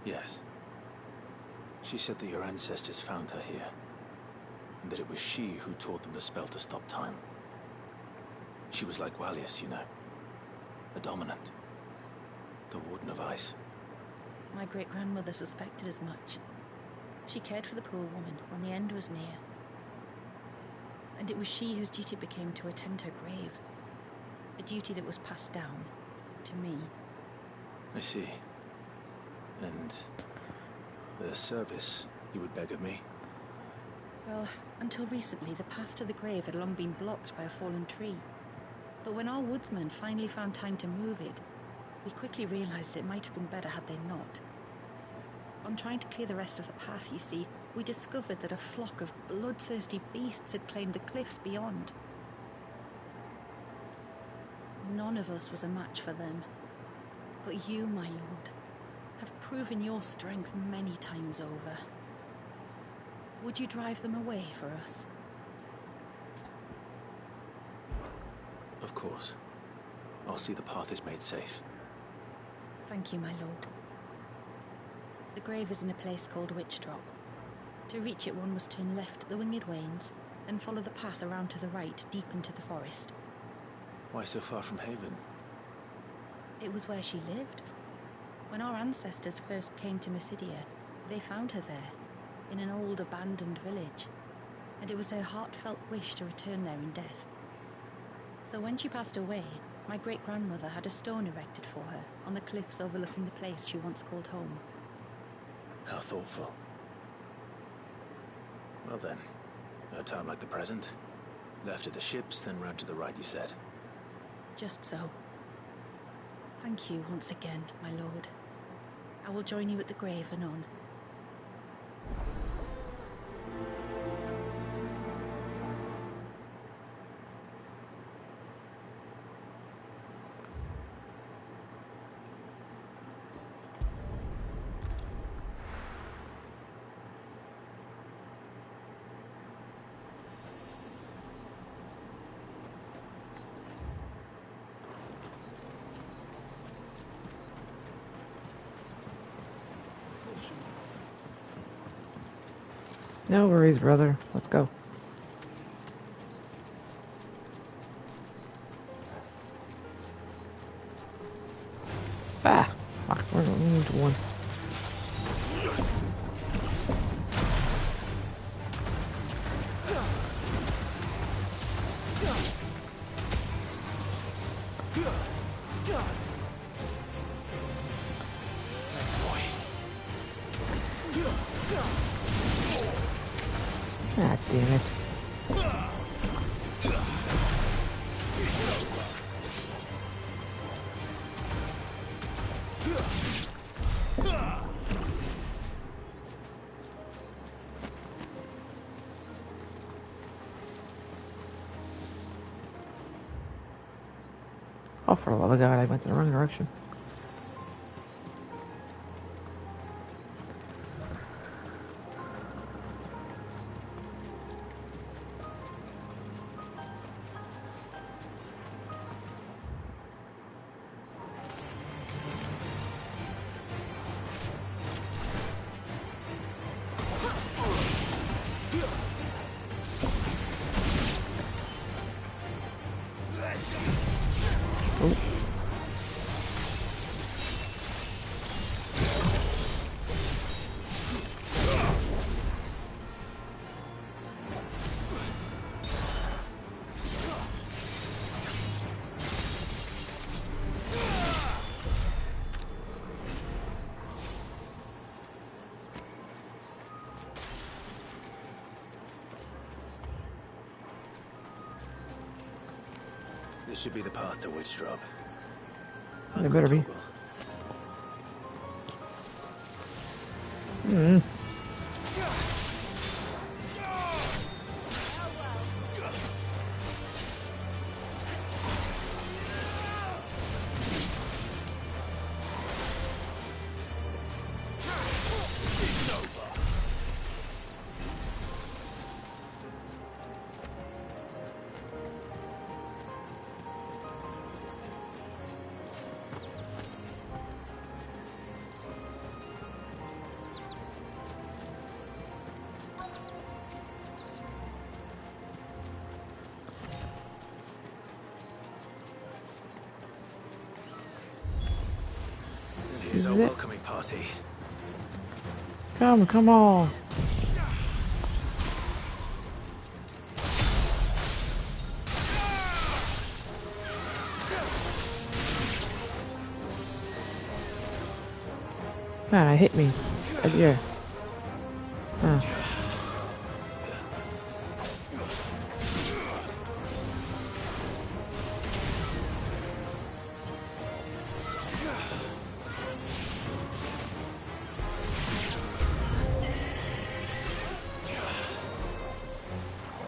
Yes. She said that your ancestors found her here, and that it was she who taught them the spell to stop time. She was like Wallius, you know. A dominant. The Warden of Ice. My great-grandmother suspected as much. She cared for the poor woman when the end was near. And it was she whose duty it became to attend her grave. A duty that was passed down to me. I see. And the service you would beg of me? Well, until recently, the path to the grave had long been blocked by a fallen tree. But when our woodsmen finally found time to move it, we quickly realized it might have been better had they not. On trying to clear the rest of the path, you see, we discovered that a flock of bloodthirsty beasts had claimed the cliffs beyond. None of us was a match for them. But you, my lord, have proven your strength many times over. Would you drive them away for us? Of course. I'll see the path is made safe. Thank you, my lord. The grave is in a place called Witch Drop. To reach it, one must turn left at the Winged Wains, then follow the path around to the right, deep into the forest. Why so far from Haven? It was where she lived. When our ancestors first came to Mysidia, they found her there, in an old abandoned village, and it was her heartfelt wish to return there in death. So when she passed away, my great-grandmother had a stone erected for her on the cliffs overlooking the place she once called home. How thoughtful. Well then, no time like the present. Left at the ships, then round to the right, you said. Just so. Thank you once again, my lord. I will join you at the grave anon. No worries, brother. Let's go. Ah! Fuck, we're going into one. Ah, damn it. Oh, for the love of God, I went in the wrong direction. This should be the path to Witch Drop. They better be. Here's our welcoming party. Come on. Man, it hit me. Yeah.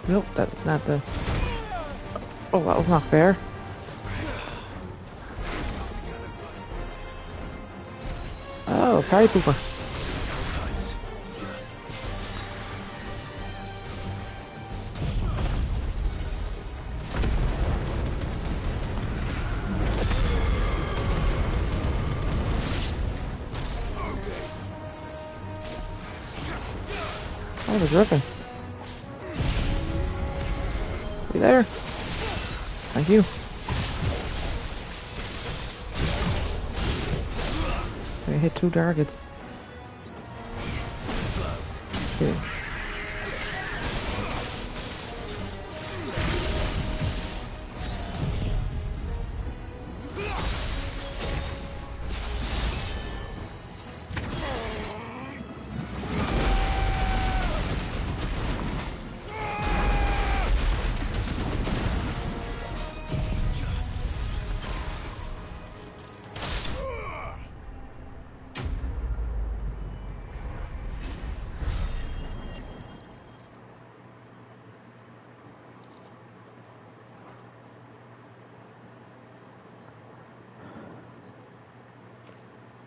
Nope, that's not the... Oh, that was not fair. Oh, party pooper. Oh, the griffin. You there? Thank you. I hit 2 targets. Okay.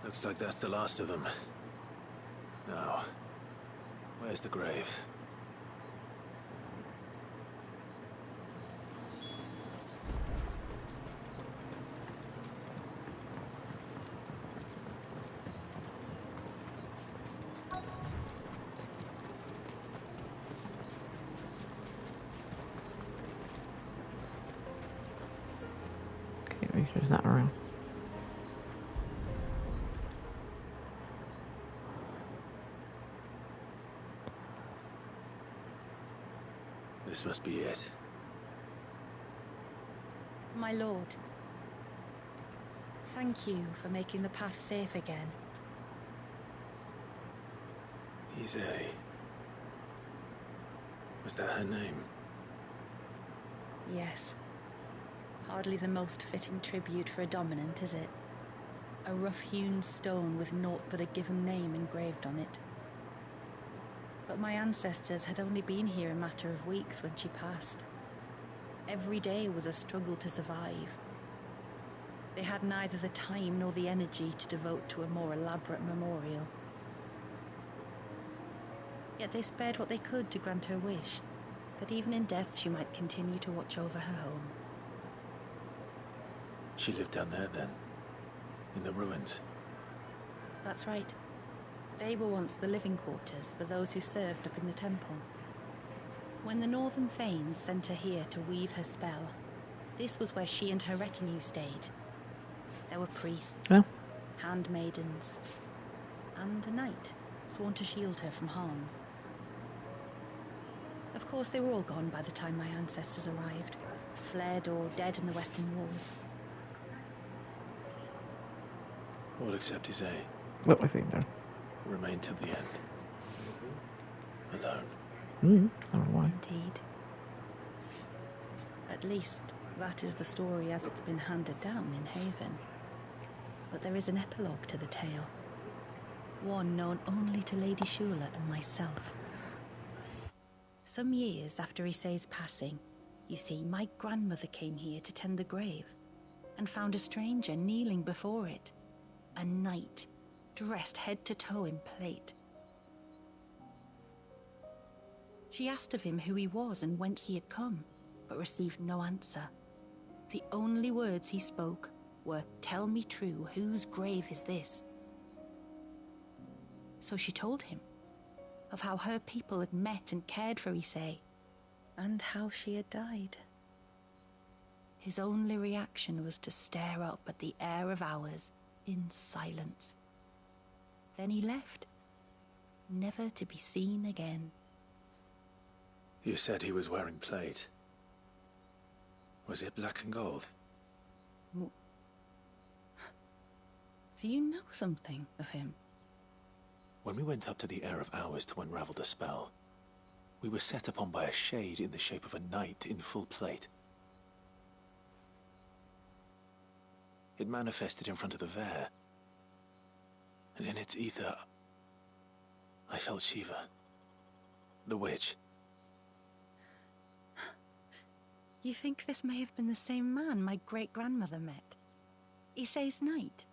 Looks like that's the last of them. Now, where's the grave? Okay, make sure it's not around. This must be it. My lord, thank you for making the path safe again. Isay. Was that her name? Yes. Hardly the most fitting tribute for a dominant, is it? A rough-hewn stone with naught but a given name engraved on it. But my ancestors had only been here a matter of weeks when she passed. Every day was a struggle to survive. They had neither the time nor the energy to devote to a more elaborate memorial. Yet they spared what they could to grant her wish, that even in death she might continue to watch over her home. She lived down there then? In the ruins? That's right. They were once the living quarters for those who served up in the temple. When the Northern Thanes sent her here to weave her spell, this was where she and her retinue stayed. There were priests, handmaidens, and a knight sworn to shield her from harm. Of course, they were all gone by the time my ancestors arrived, fled or dead in the Western Wars. All except Isay. What was he there? Who remained till the end. Alone. I don't know why. Indeed. At least, that is the story as it's been handed down in Haven. But there is an epilogue to the tale. One known only to Lady Shula and myself. Some years after Issei's passing, you see, my grandmother came here to tend the grave and found a stranger kneeling before it. A knight, dressed head to toe in plate. She asked of him who he was and whence he had come, but received no answer. The only words he spoke were, "Tell me true, whose grave is this?" So she told him of how her people had met and cared for Issei, and how she had died. His only reaction was to stare up at the air of hours in silence. Then he left, never to be seen again. You said he was wearing plate. Was it black and gold? Do you know something of him? When we went up to the Air of Hours to unravel the spell, we were set upon by a shade in the shape of a knight in full plate. It manifested in front of the Vare, and in its ether, I felt Shiva, the witch. You think this may have been the same man my great-grandmother met? Issei's knight?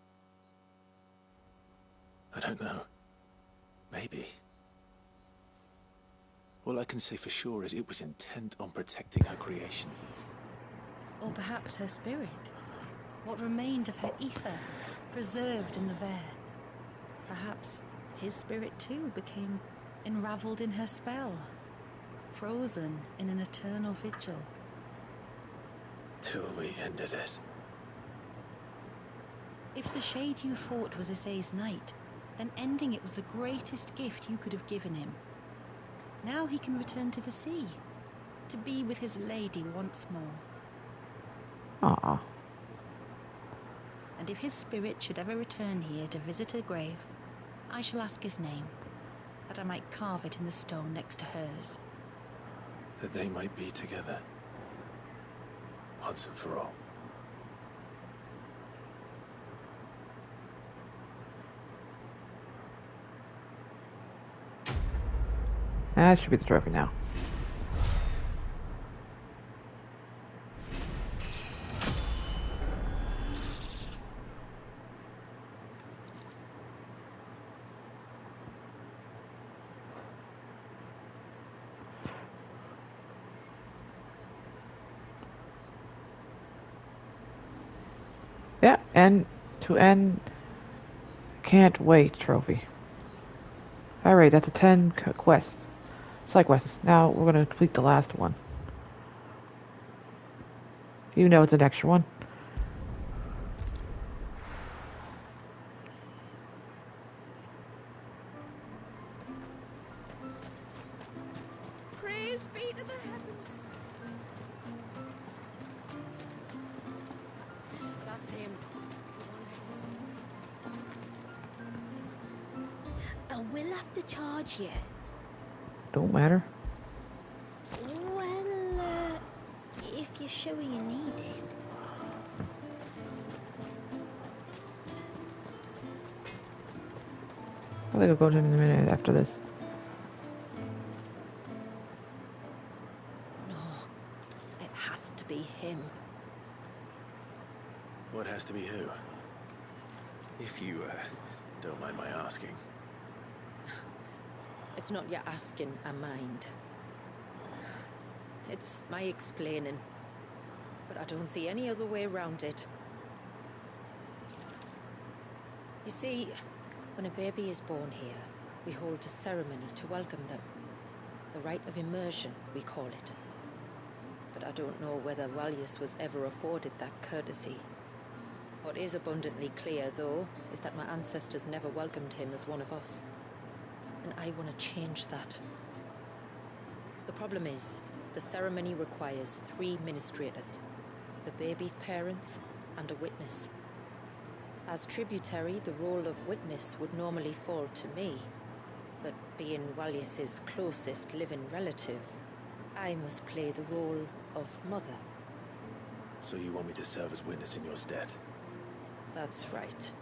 I don't know. Maybe. All I can say for sure is it was intent on protecting her creation. Or perhaps her spirit? What remained of her ether, preserved in the Vare? Perhaps his spirit too became enraveled in her spell, frozen in an eternal vigil. Till we ended it. If the shade you fought was Issei's knight, then ending it was the greatest gift you could have given him. Now he can return to the sea, to be with his lady once more. Aw. And if his spirit should ever return here to visit her grave, I shall ask his name, that I might carve it in the stone next to hers. That they might be together. Once and for all. That should be the trophy now. Yeah, and to end, can't wait trophy. Alright, that's a 10 quest. Side quests. Now we're going to complete the last one. Even though it's an extra one. Praise be to the heavens. That's him. And we'll have to charge you. Don't matter. Well, if you're sure you need it. I think I'll go to him in a minute after this. No, it has to be him. What has to be who? If you, don't mind my asking. It's not your asking, I mind. It's my explaining. But I don't see any other way around it. You see, when a baby is born here, we hold a ceremony to welcome them. The rite of immersion, we call it. But I don't know whether Walius was ever afforded that courtesy. What is abundantly clear, though, is that my ancestors never welcomed him as one of us. And I want to change that. The problem is, the ceremony requires 3 ministrators, the baby's parents and a witness. As tributary, the role of witness would normally fall to me, but being Walius's closest living relative, I must play the role of mother. So you want me to serve as witness in your stead? That's right.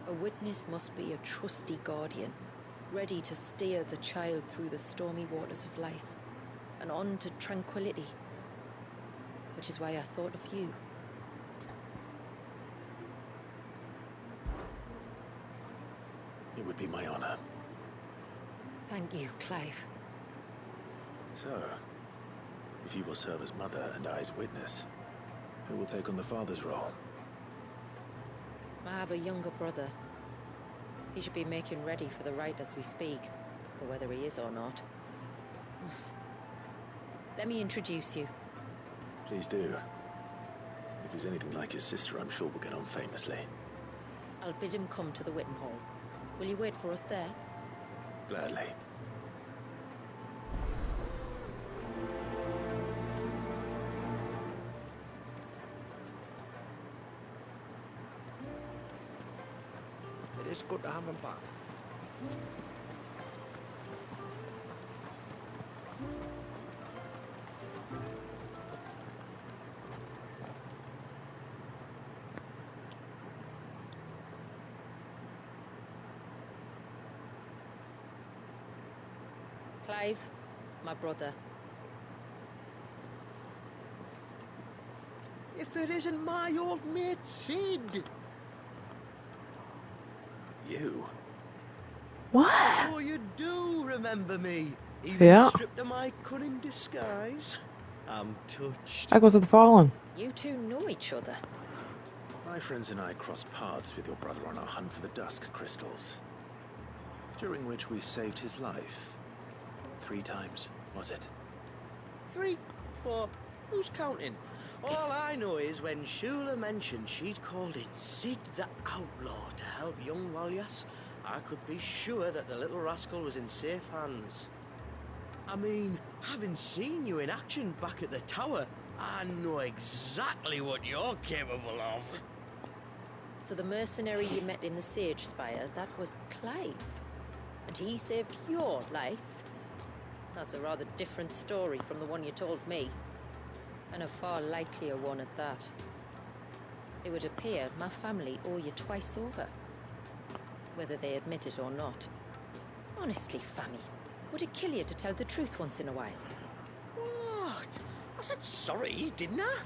A witness must be a trusty guardian, ready to steer the child through the stormy waters of life and on to tranquility. Which is why I thought of you. It would be my honor. Thank you, Clive. So, if you will serve as mother and I as witness, who will take on the father's role? I have a younger brother. He should be making ready for the rite as we speak, though whether he is or not. Let me introduce you. Please do. If he's anything like his sister, I'm sure we'll get on famously. I'll bid him come to the Witten Hall. Will you wait for us there? Gladly. It is good to have him back. Clive, my brother. If it isn't my old mate Sid! You? What? So you do remember me, even Yeah. stripped of my cunning disguise. I'm touched. Echoes of the Fallen. You two know each other. My friends and I crossed paths with your brother on our hunt for the dusk crystals, during which we saved his life. 3 times, was it? 3, 4, who's counting? All I know is when Shula mentioned she'd called in Sid the Outlaw to help young Walyas, I could be sure that the little rascal was in safe hands. I mean, having seen you in action back at the tower, I know exactly what you're capable of. So the mercenary you met in the Sage Spire, that was Clive. And he saved your life? That's a rather different story from the one you told me. And a far likelier one at that. It would appear my family owe you twice over. Whether they admit it or not. Honestly, Fammy, would it kill you to tell the truth once in a while? What? I said sorry, didn't I?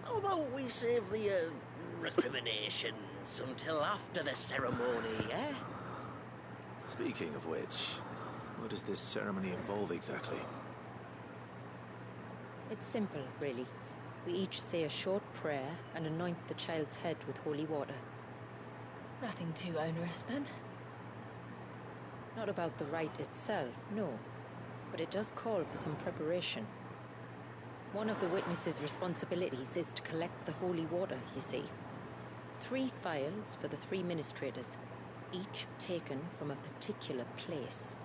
How about we save the, recriminations until after the ceremony, eh? Speaking of which, what does this ceremony involve exactly? It's simple, really. We each say a short prayer and anoint the child's head with holy water. Nothing too onerous then. Not about the rite itself, no. But it does call for some preparation. One of the witness's responsibilities is to collect the holy water, you see. 3 phials for the 3 ministrators, each taken from a particular place.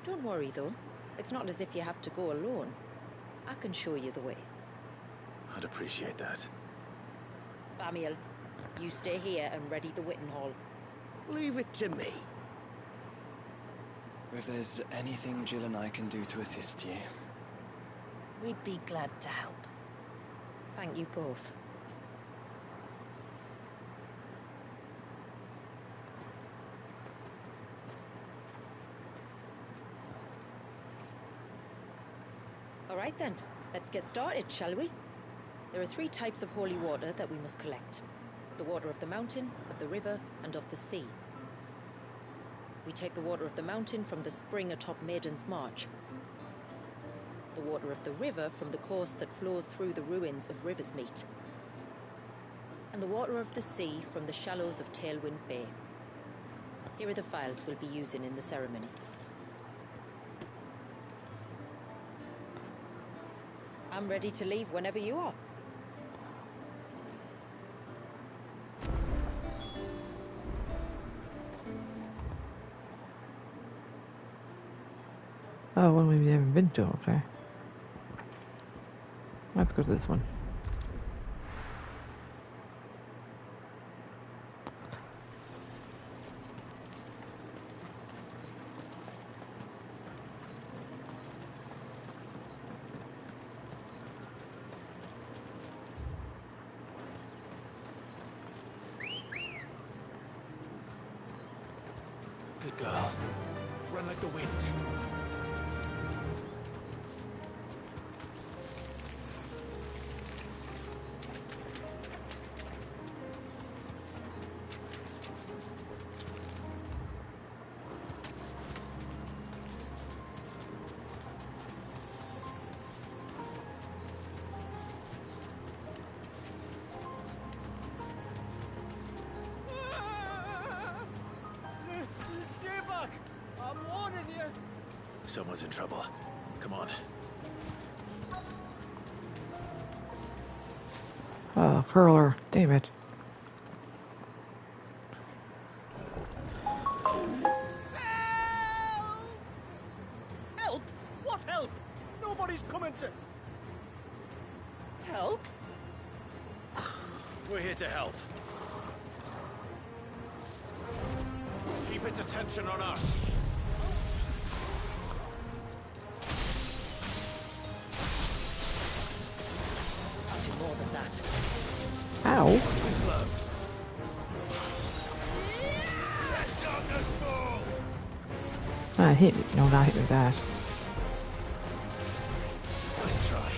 Don't worry, though. It's not as if you have to go alone. I can show you the way. I'd appreciate that. Famiel, you stay here and ready the Witten Hall. Leave it to me. If there's anything Jill and I can do to assist you. We'd be glad to help. Thank you both. All right then, let's get started, shall we? There are 3 types of holy water that we must collect. The water of the mountain, of the river, and of the sea. We take the water of the mountain from the spring atop Maiden's March. The water of the river from the course that flows through the ruins of Riversmeet. And the water of the sea from the shallows of Tailwind Bay. Here are the phials we'll be using in the ceremony. I'm ready to leave whenever you are. Oh, one we've never been to, okay. Let's go to this one. run like the wind. Stay back! I'm warning you! Someone's in trouble. Come on. Oh, curler. Damn it. Help! What help? Nobody's coming to... Help? We're here to help. Keep its attention on us. I'll do more than that. Ow. Slow. Let darkness fall. Ah, hit me. No, not hit me with that. Let's try.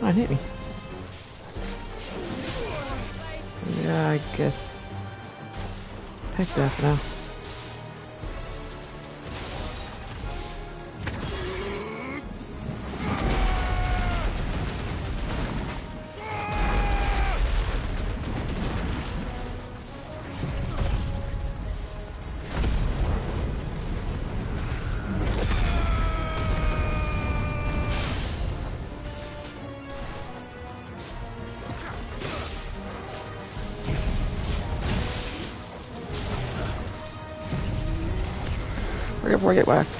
Oh, it hit me. Yeah, I guess. Heck that for now. Hurry up before I get whacked.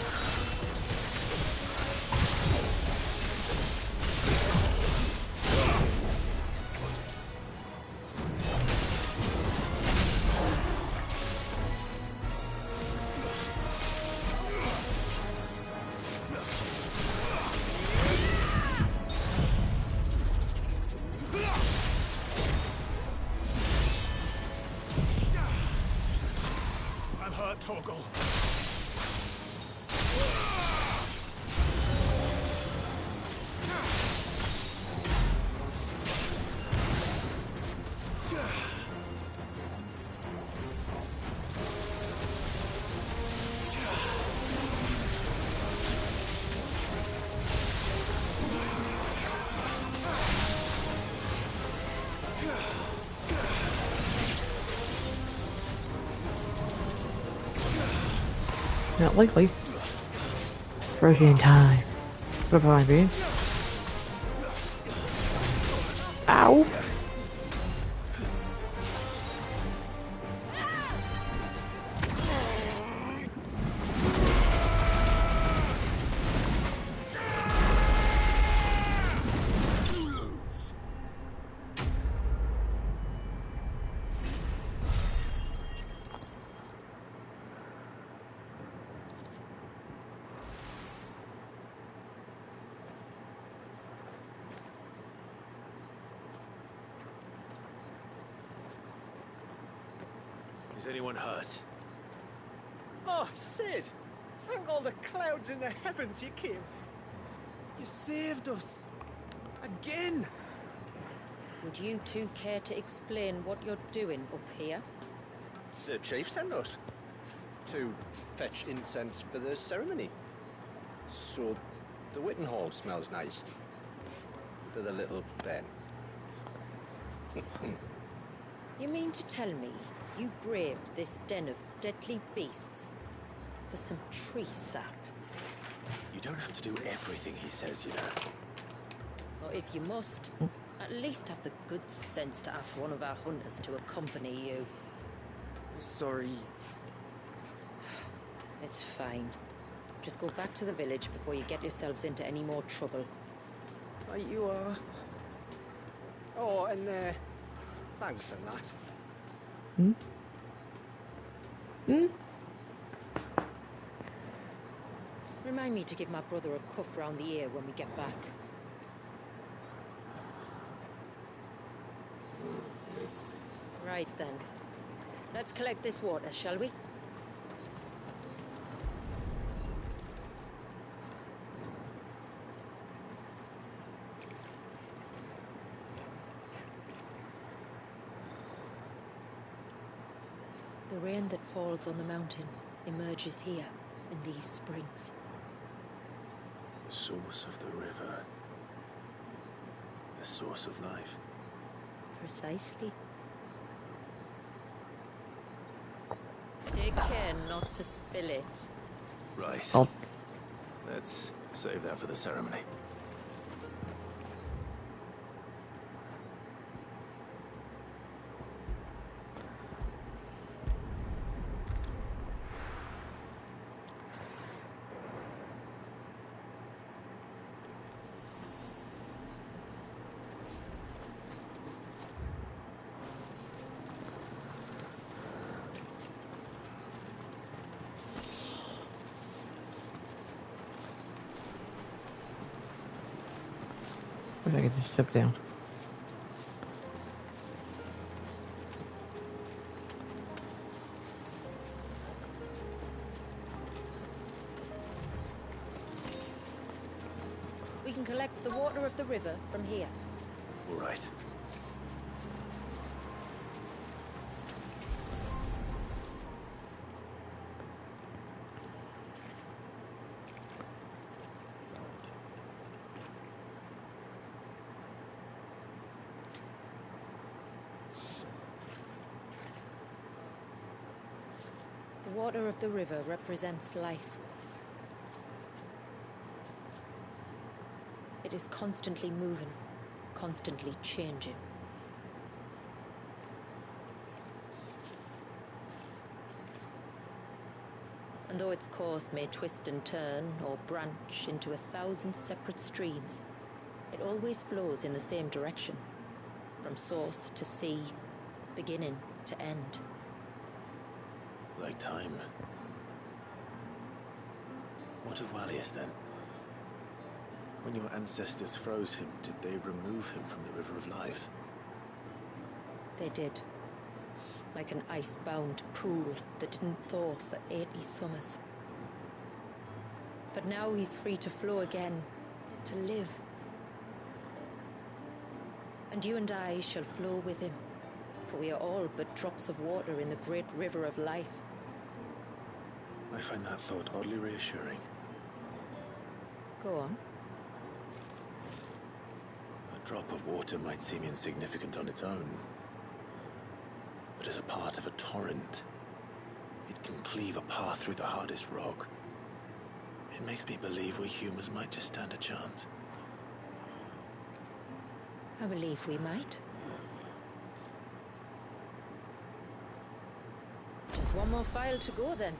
I'm hurt, Torgal. Not likely. Frozen in time. What have I been? Ow! Is anyone hurt? Oh, Sid! Thank all the clouds in the heavens you came. You saved us. Again! Would you two care to explain what you're doing up here? The chief sent us to fetch incense for the ceremony. So the Witten Hall smells nice for the little Ben. You mean to tell me you braved this den of deadly beasts for some tree sap? You don't have to do everything he says, you know. Or if you must, at least have the good sense to ask one of our hunters to accompany you. Sorry. It's fine. Just go back to the village before you get yourselves into any more trouble. Right you are. Oh, and thanks and that. Hmm? Hmm? Remind me to give my brother a cuff round the ear when we get back. Right then. Let's collect this water, shall we? The rain that falls on the mountain emerges here, in these springs. The source of the river. The source of life. Precisely. Take care not to spill it. Right. Oh. Let's save that for the ceremony. If I could just jump down. We can collect the water of the river from here. All right. The water of the river represents life. It is constantly moving, constantly changing. And though its course may twist and turn or branch into 1,000 separate streams, it always flows in the same direction, from source to sea, beginning to end. Like time. What of Wallius then? When your ancestors froze him, did they remove him from the River of Life? They did. Like an ice-bound pool that didn't thaw for 80 summers. But now he's free to flow again, to live. And you and I shall flow with him, for we are all but drops of water in the great river of life. I find that thought oddly reassuring. Go on. A drop of water might seem insignificant on its own, but as a part of a torrent, it can cleave a path through the hardest rock. It makes me believe we humans might just stand a chance. I believe we might. Just one more file to go then.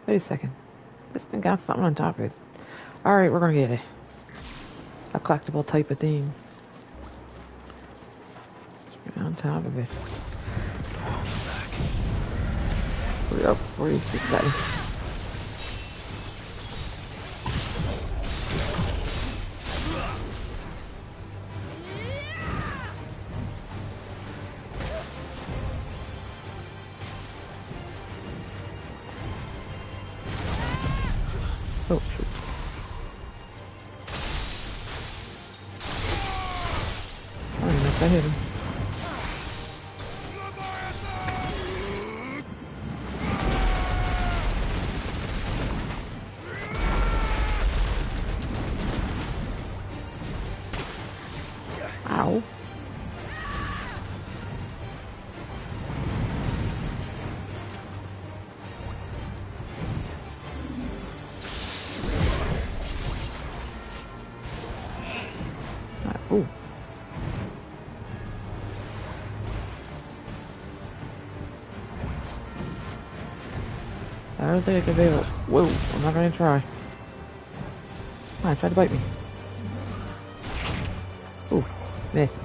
Wait a second. This thing got something on top of it. Alright, we're gonna get a collectible type of thing. On top of it. Up, where is this guy? Oh, shoot. I don't know if I hit him. Ow. Ooh. I don't think I can be able. Whoa, I'm not gonna try. Come on, try to bite me. Ooh, missed.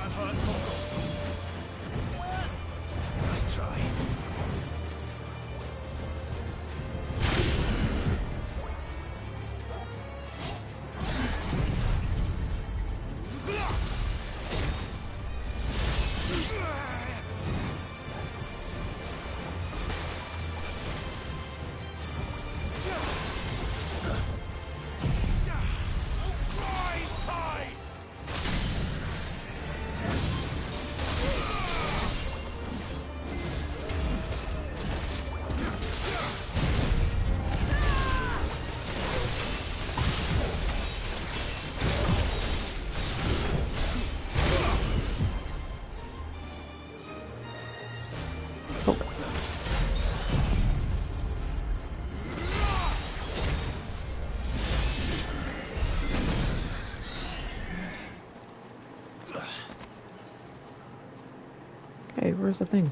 Hey, where's the thing?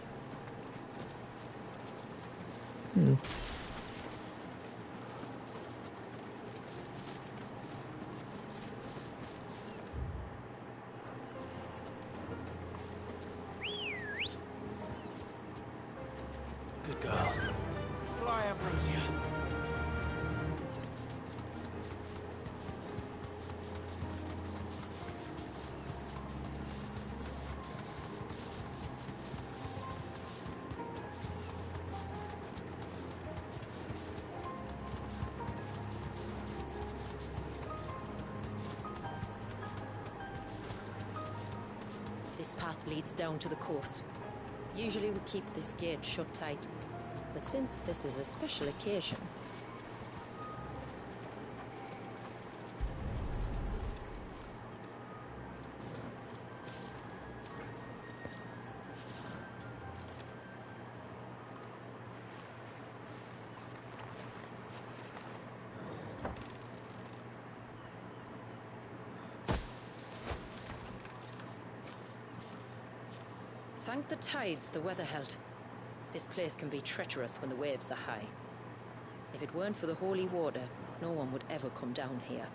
Good girl. Fly, Ambrosia. This path leads down to the coast. Usually we keep this gate shut tight, but since this is a special occasion... Thank the tides the weather held. This place can be treacherous when the waves are high. If it weren't for the holy water, no one would ever come down here.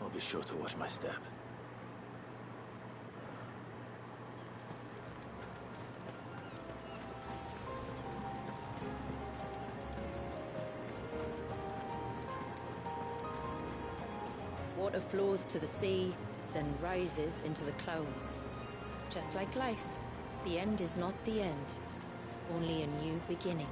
I'll be sure to watch my step. Water flows to the sea, then rises into the clouds. Just like life, the end is not the end, only a new beginning.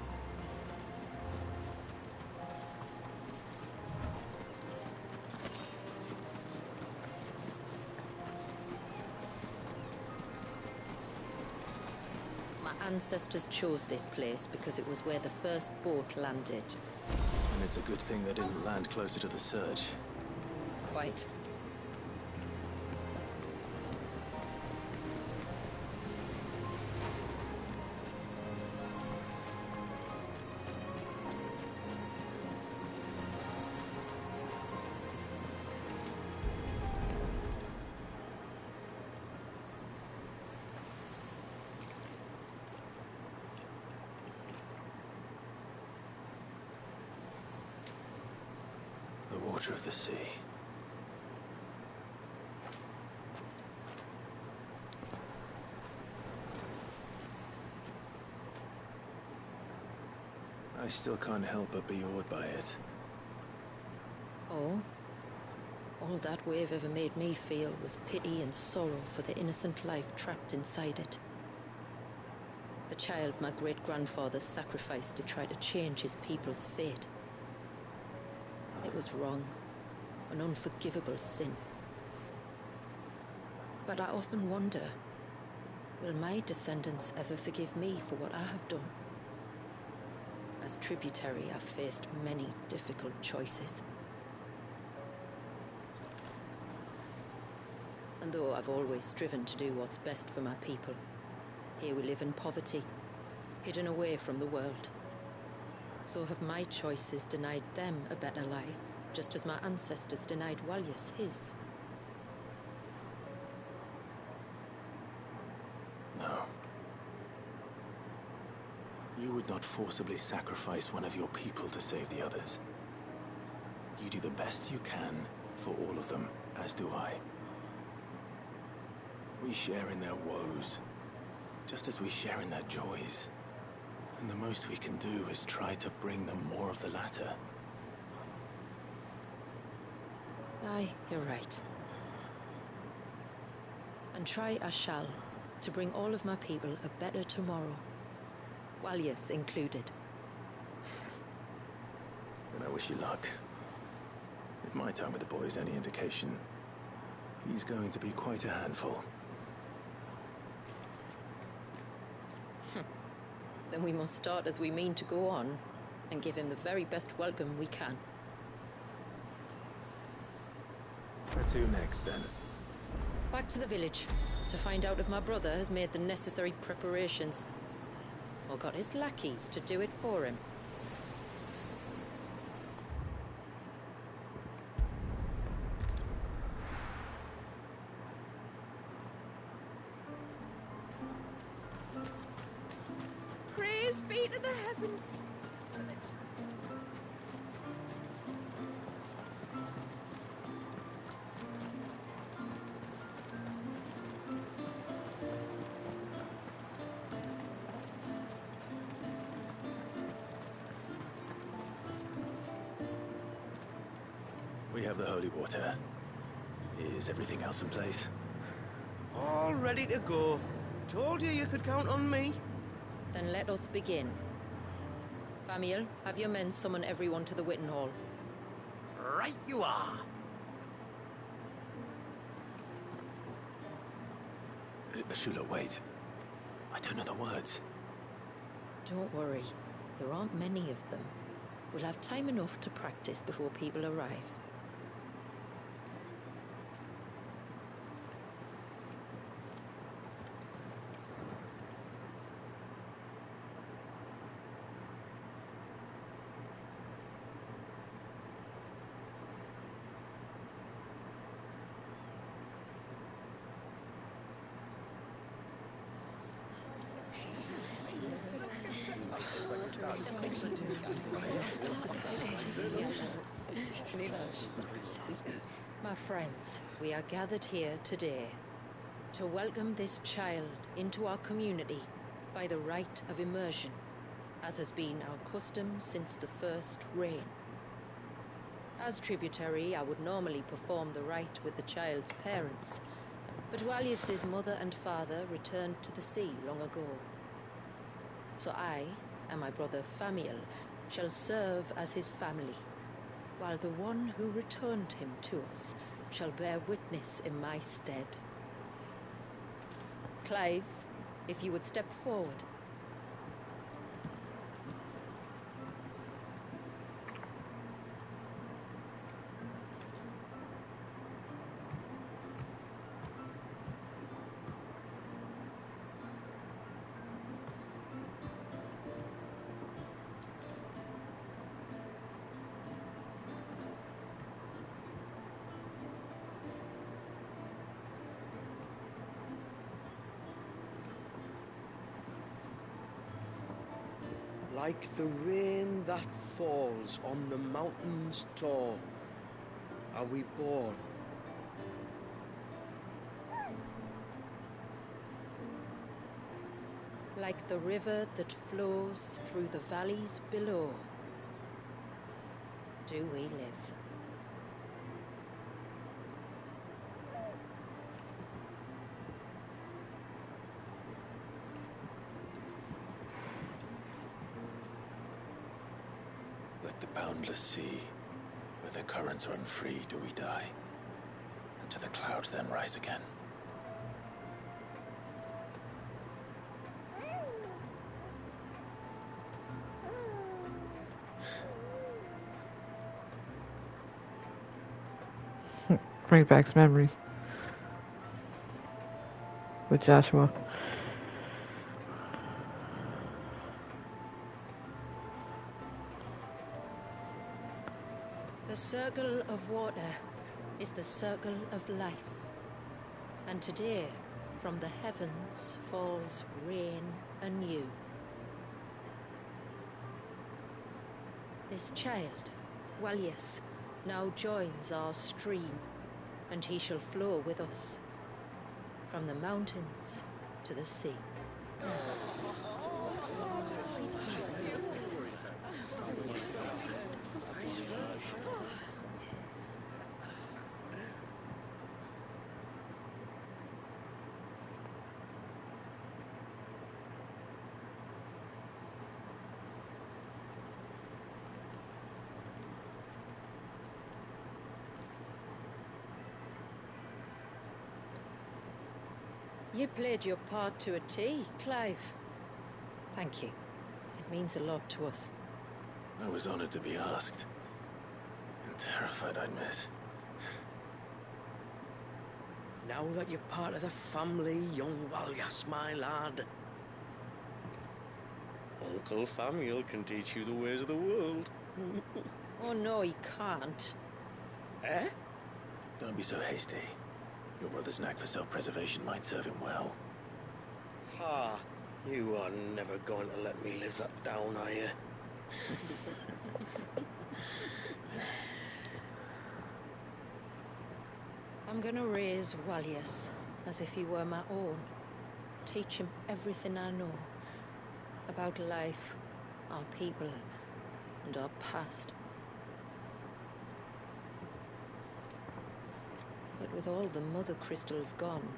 My ancestors chose this place because it was where the first boat landed. And it's a good thing they didn't land closer to the surge. Quite. The water of the sea. I still can't help but be awed by it. Oh? All that wave ever made me feel was pity and sorrow for the innocent life trapped inside it. The child my great-grandfather sacrificed to try to change his people's fate. It was wrong, an unforgivable sin. But I often wonder, will my descendants ever forgive me for what I have done? As tributary, I've faced many difficult choices. And though I've always striven to do what's best for my people, here we live in poverty, hidden away from the world. So have my choices denied them a better life, just as my ancestors denied Walyas his? No. You would not forcibly sacrifice one of your people to save the others. You do the best you can for all of them, as do I. We share in their woes, just as we share in their joys. And the most we can do is try to bring them more of the latter. Aye, you're right. And try I shall, to bring all of my people a better tomorrow. Walyas included. Then I wish you luck. If my time with the boy is any indication, he's going to be quite a handful. Then we must start as we mean to go on, and give him the very best welcome we can. Where to next, then? Back to the village, to find out if my brother has made the necessary preparations, or got his lackeys to do it for him. Praise be to the heavens. We have the holy water. Is everything else in place? All ready to go. Told you could count on me. Then let us begin. Famiel, have your men summon everyone to the Witten Hall. Right you are. Shula, wait. I don't know the words. Don't worry, there aren't many of them. We'll have time enough to practice before people arrive. My friends, we are gathered here today to welcome this child into our community by the rite of immersion, as has been our custom since the first reign. As tributary, I would normally perform the rite with the child's parents, but Walyas's mother and father returned to the sea long ago. So I and my brother Famiel shall serve as his family, while the one who returned him to us shall bear witness in my stead. Clive, if you would step forward. Like the rain that falls on the mountains tall, are we born. Like the river that flows through the valleys below, do we live. Like the boundless sea, where the currents run free, do we die, and to the clouds then rise again. Brings back some memories with Joshua. The circle of water is the circle of life, and today from the heavens falls rain anew. This child, Walyas, now joins our stream, and he shall flow with us from the mountains to the sea. You played your part to a T, Clive. Thank you. It means a lot to us. I was honored to be asked. And terrified I'd miss. Now that you're part of the family, young Walyas, my lad. Uncle Samuel can teach you the ways of the world. Oh no, he can't. Eh? Don't be so hasty. Your brother's knack for self-preservation might serve him well. Ah, you are never going to let me live that down, are you? I'm gonna raise Walyas as if he were my own. Teach him everything I know about life, our people, and our past. But with all the mother crystals gone,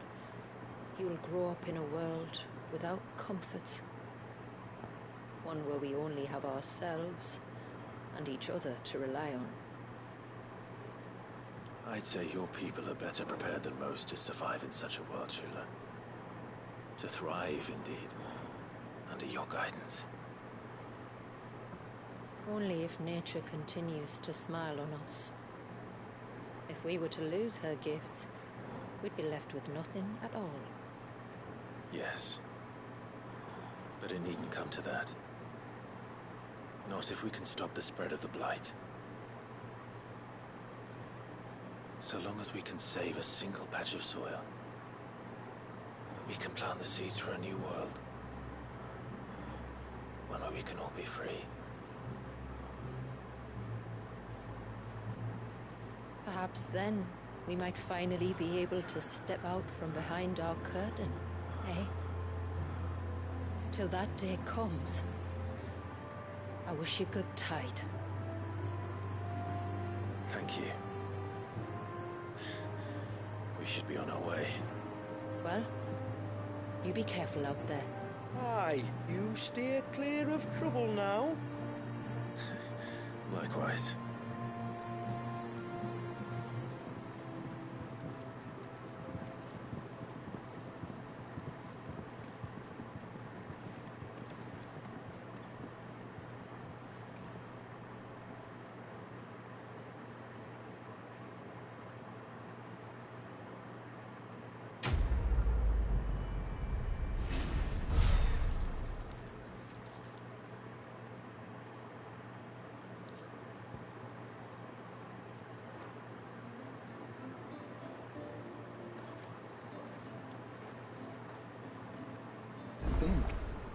he will grow up in a world without comforts. One where we only have ourselves and each other to rely on. I'd say your people are better prepared than most to survive in such a world, Shula. To thrive, indeed, under your guidance. Only if nature continues to smile on us. If we were to lose her gifts, we'd be left with nothing at all. Yes. But it needn't come to that. Not if we can stop the spread of the Blight. So long as we can save a single patch of soil, we can plant the seeds for a new world. One where we can all be free. Perhaps then we might finally be able to step out from behind our curtain, eh? Till that day comes, I wish you good tide. Thank you. We should be on our way. Well, you be careful out there. Aye, you steer clear of trouble now. Likewise.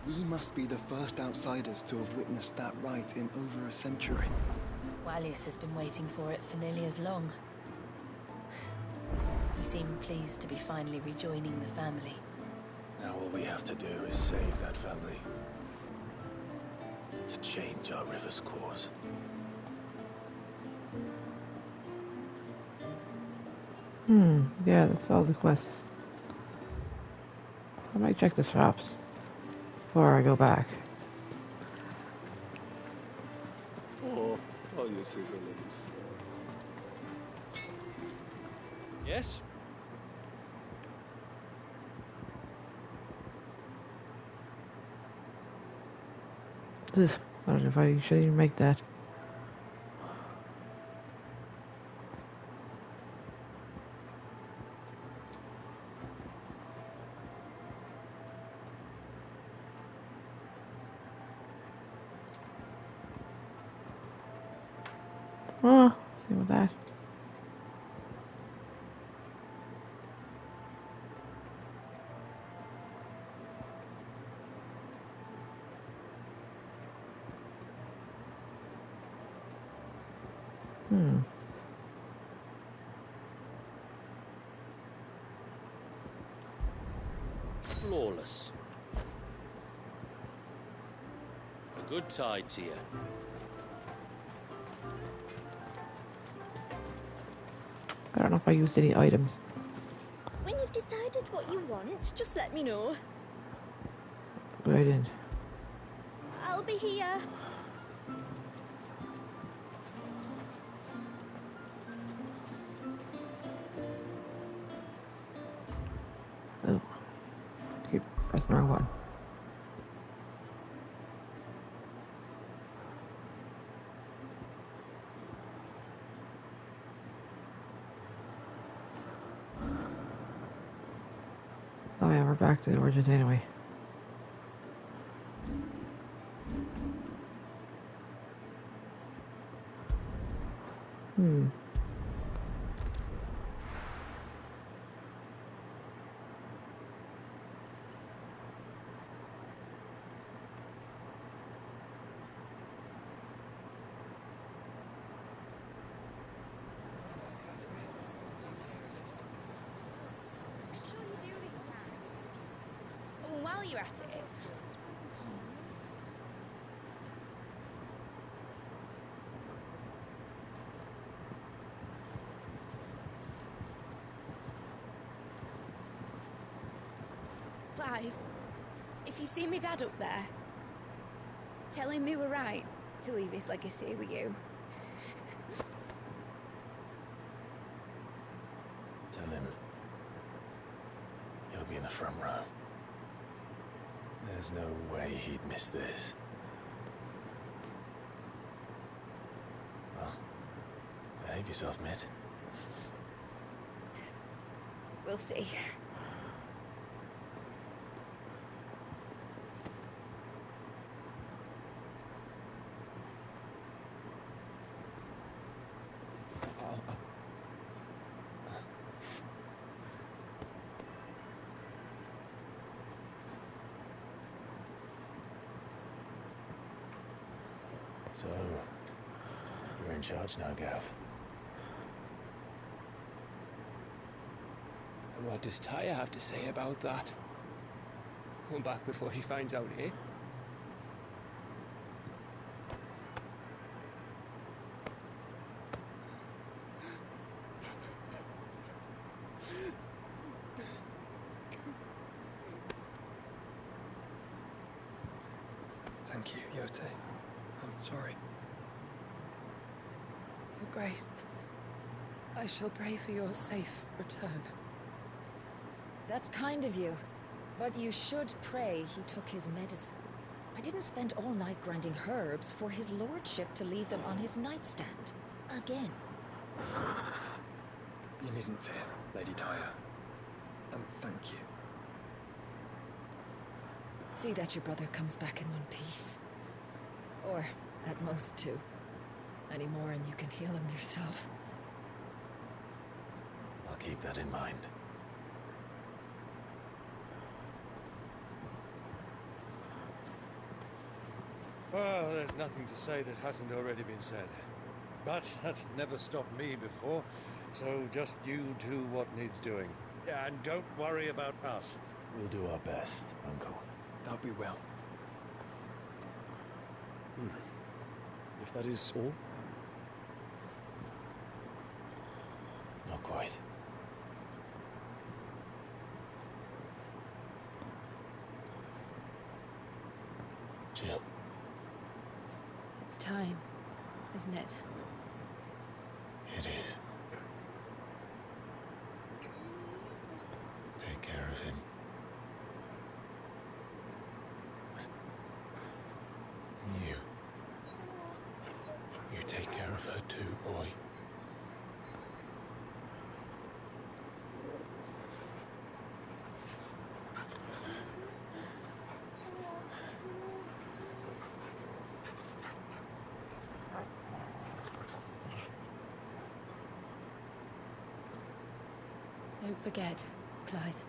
We must be the first outsiders to have witnessed that rite in over a century. Walyas has been waiting for it for nearly as long. He seemed pleased to be finally rejoining the family. Now all we have to do is save that family. To change our river's course. Yeah, that's all the quests. I might check the shops before I go back. Oh, you see the ladies. Yes? I don't know if I should even make that. Oh, see with that. Flawless. A good tide to you. I don't know if I used any items. When you've decided what you want, just let me know. But I didn't. I'll be here. Oh. pressing the wrong button. Oh yeah, we're back to the origins anyway. Sure you do this time. Oh, while you're at it. Clive, if you see me dad up there, tell him we were right to leave his legacy with you. Tell him he'll be in the front row. There's no way he'd miss this. Well, behave yourself, Mitt. We'll see. So, you're in charge now, Gav. And what does Taya have to say about that? Come back before she finds out, eh? Thank you, Yote. I'm sorry. Your Grace, I shall pray for your safe return. That's kind of you. But you should pray he took his medicine. I didn't spend all night grinding herbs for his lordship to leave them on his nightstand. Again. You needn't fear, Lady Taya. And thank you. See that your brother comes back in one piece. Or, at most, two. Any more and you can heal him yourself. I'll keep that in mind. Well, there's nothing to say that hasn't already been said. But that's never stopped me before, so just you do what needs doing. And don't worry about us. We'll do our best, Uncle. That'll be well. If that is all? Not quite. Jill. It's time, isn't it? It is. Take care of him. And you. You take care of her too, boy. Don't forget, Clive.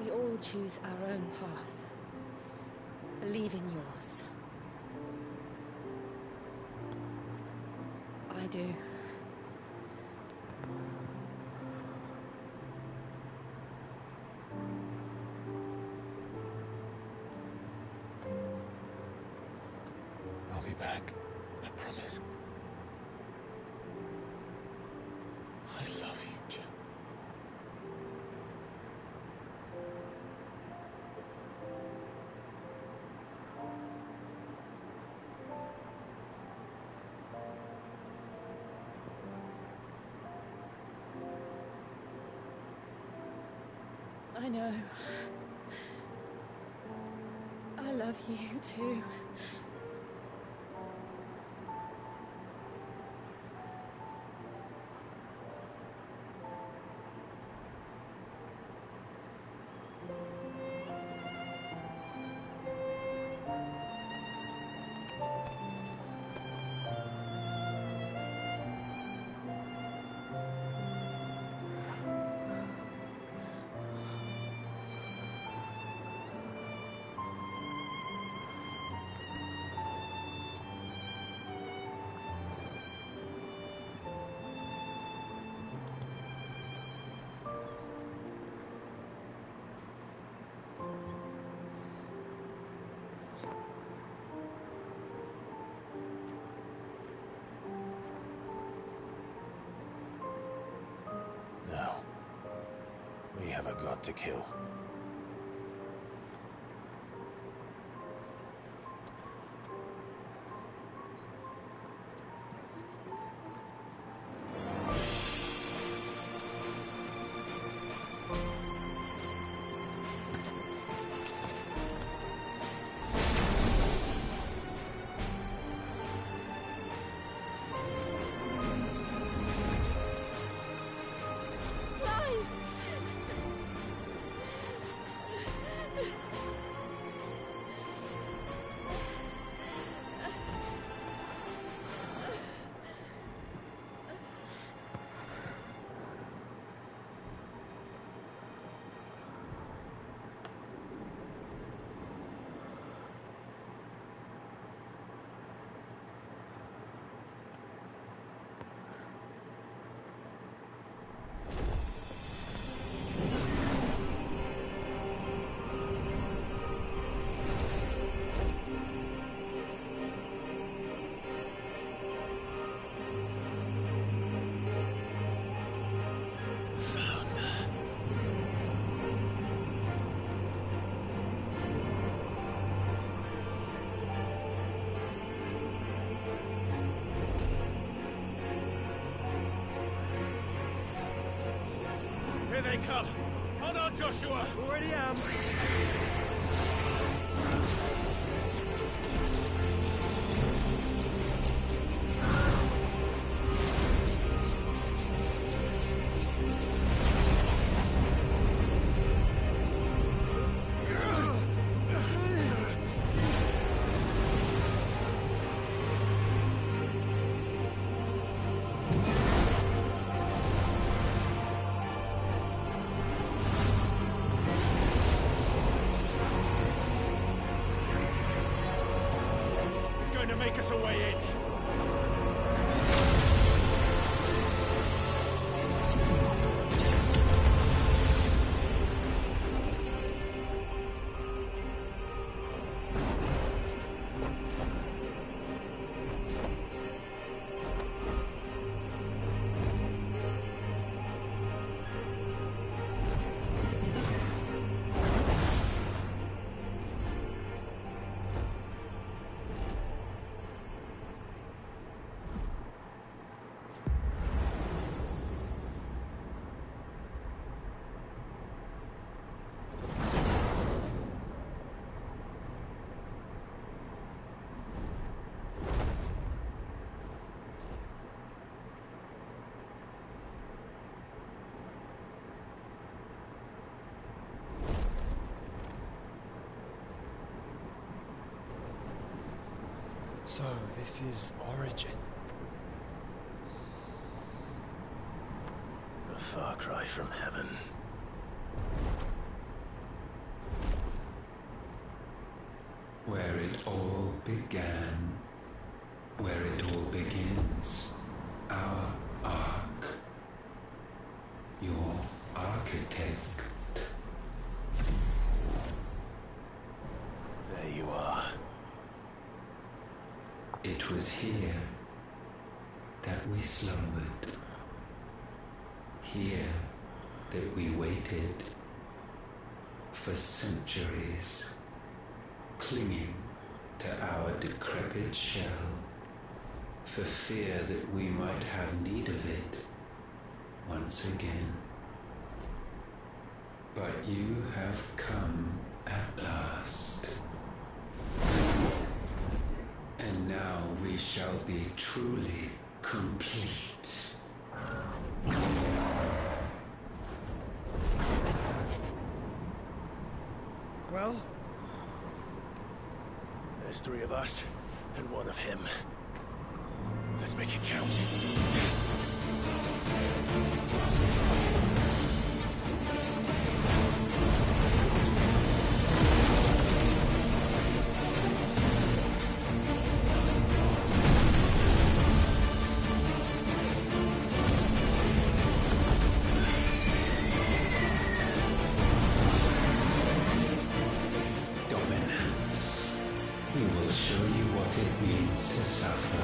We all choose our own path. Believe in yours. I do. I'll be back. I promise. I love you, Jill. I know. love you too. Now, we have a god to kill. Here they come! Hold on, Joshua! Already am. To make us a way in. So, this is Origin. A far cry from heaven. Where it all began, where it all begins, our ark, your architect. There you are. It was here that we slumbered, here that we waited for centuries, clinging to our decrepit shell, for fear that we might have need of it once again. But you have come at last. shall be truly complete. Well? There's 3 of us, and 1 of him. Let's make it count. Dominance. We will show you what it means to suffer.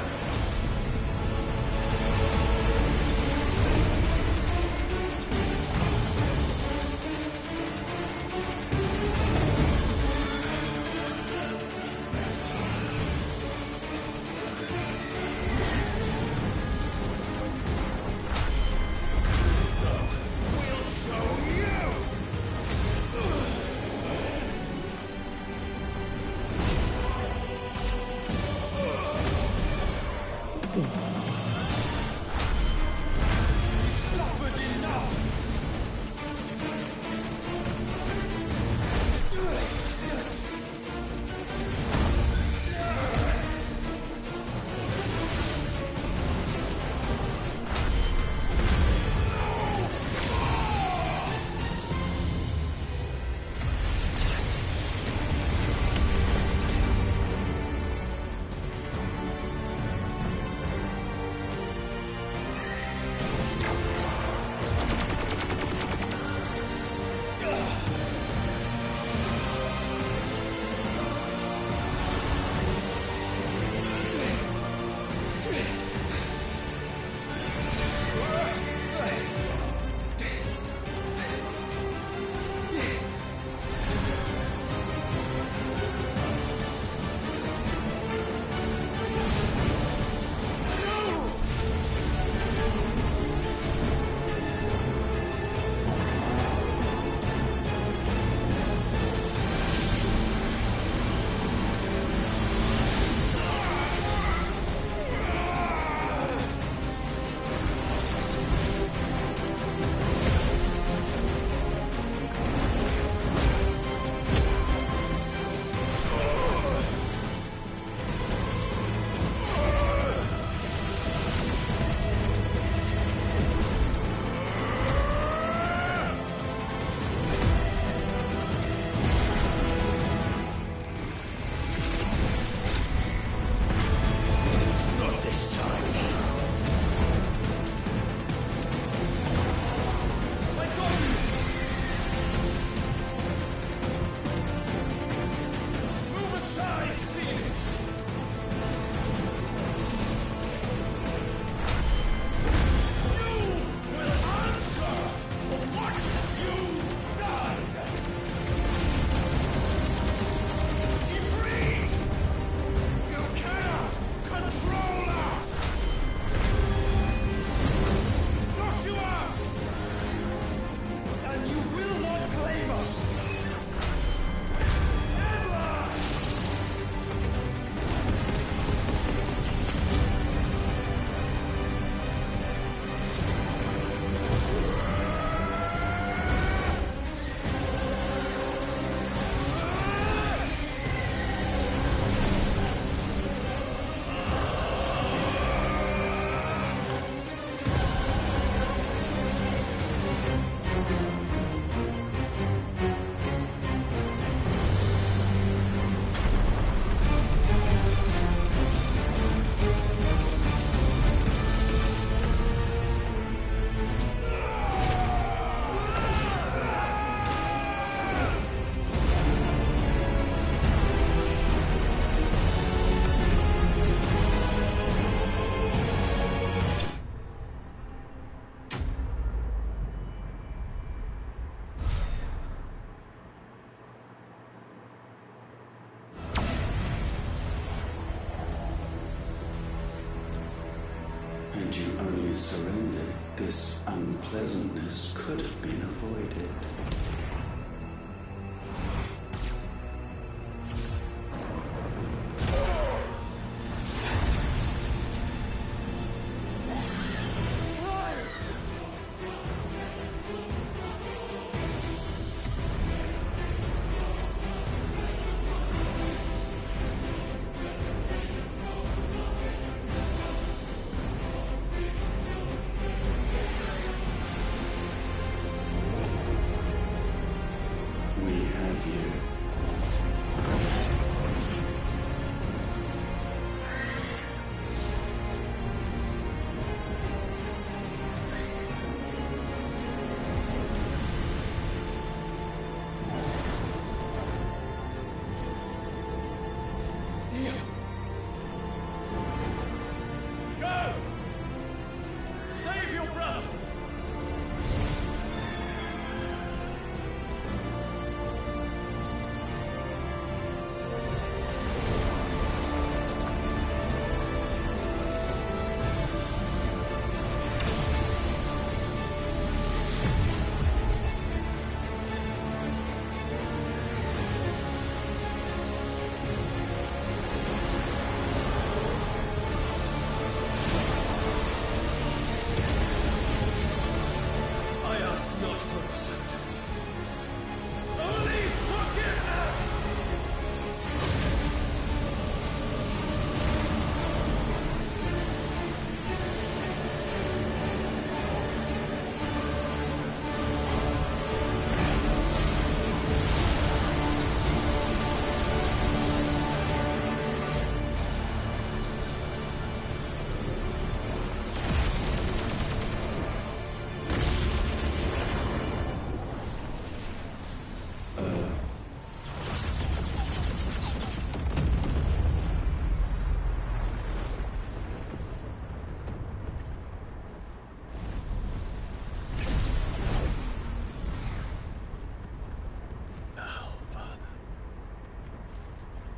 Had you only surrendered, this unpleasantness could have been avoided.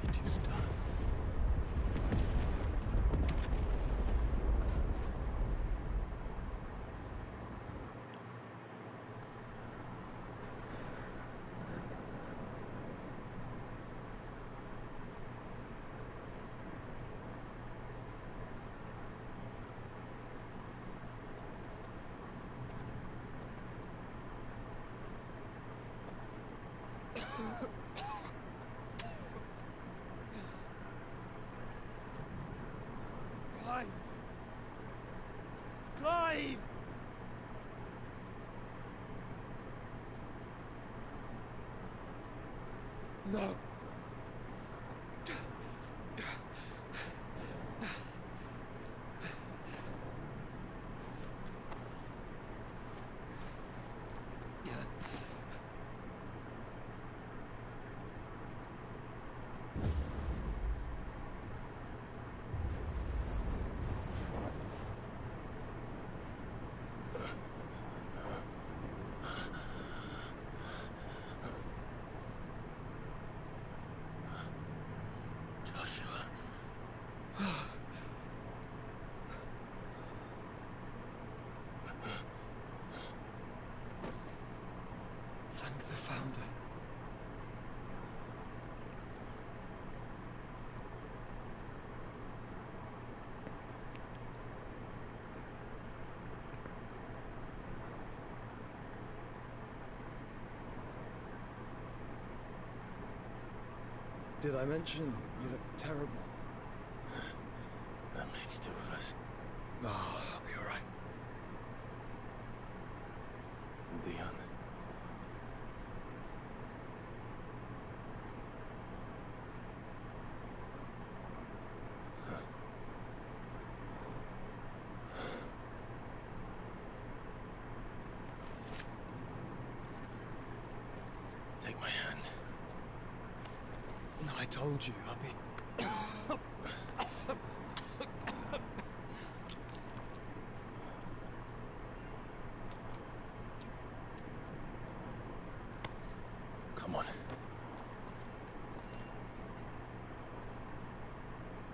It is done. Clive! Clive! No. Thank the Founder. Did I mention you look terrible? That makes two of us. Oh, I'll be alright. And Leon. Take my hand. No, I told you, I'll be... Come on.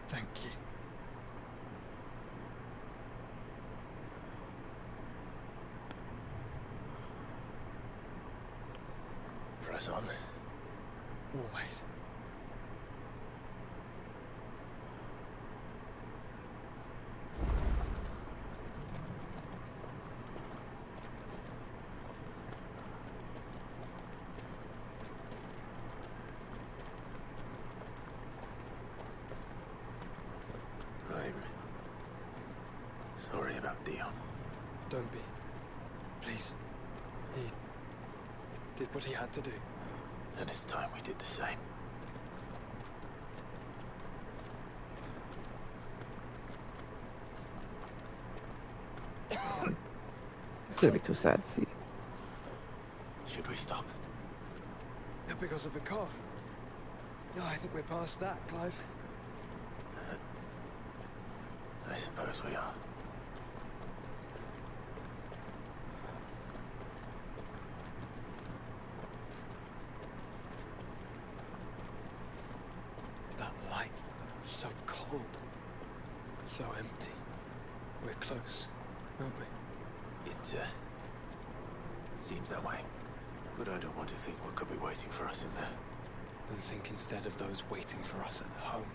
Thank you. Press on. Always. I'm sorry about Dion. Don't be. Please. He did what he had to do. And it's time we did the same. It's gonna be too sad to see. Should we stop? Because of the cough. No, I think we're past that, Clive. I suppose we are. That light, so cold, so empty. We're close, aren't we? It seems that way. But I don't want to think what could be waiting for us in there. Then think instead of those waiting for us at home.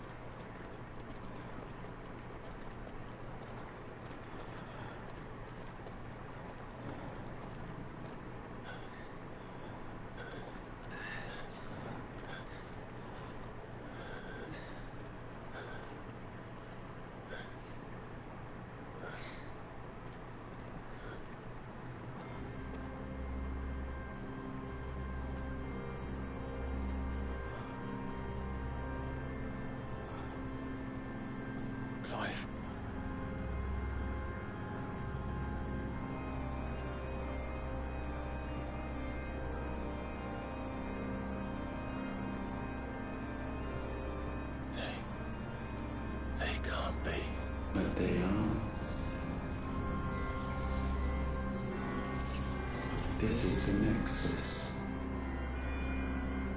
Clive. They can't be. But they are. This is the Nexus.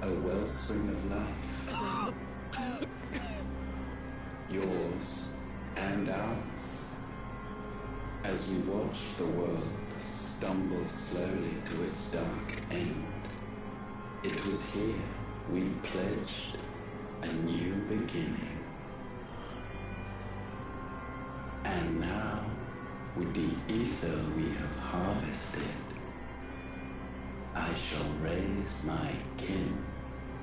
A wellspring of life. and ours. As we watch the world stumble slowly to its dark end, it was here we pledged a new beginning. And now, with the ether we have harvested, I shall raise my kin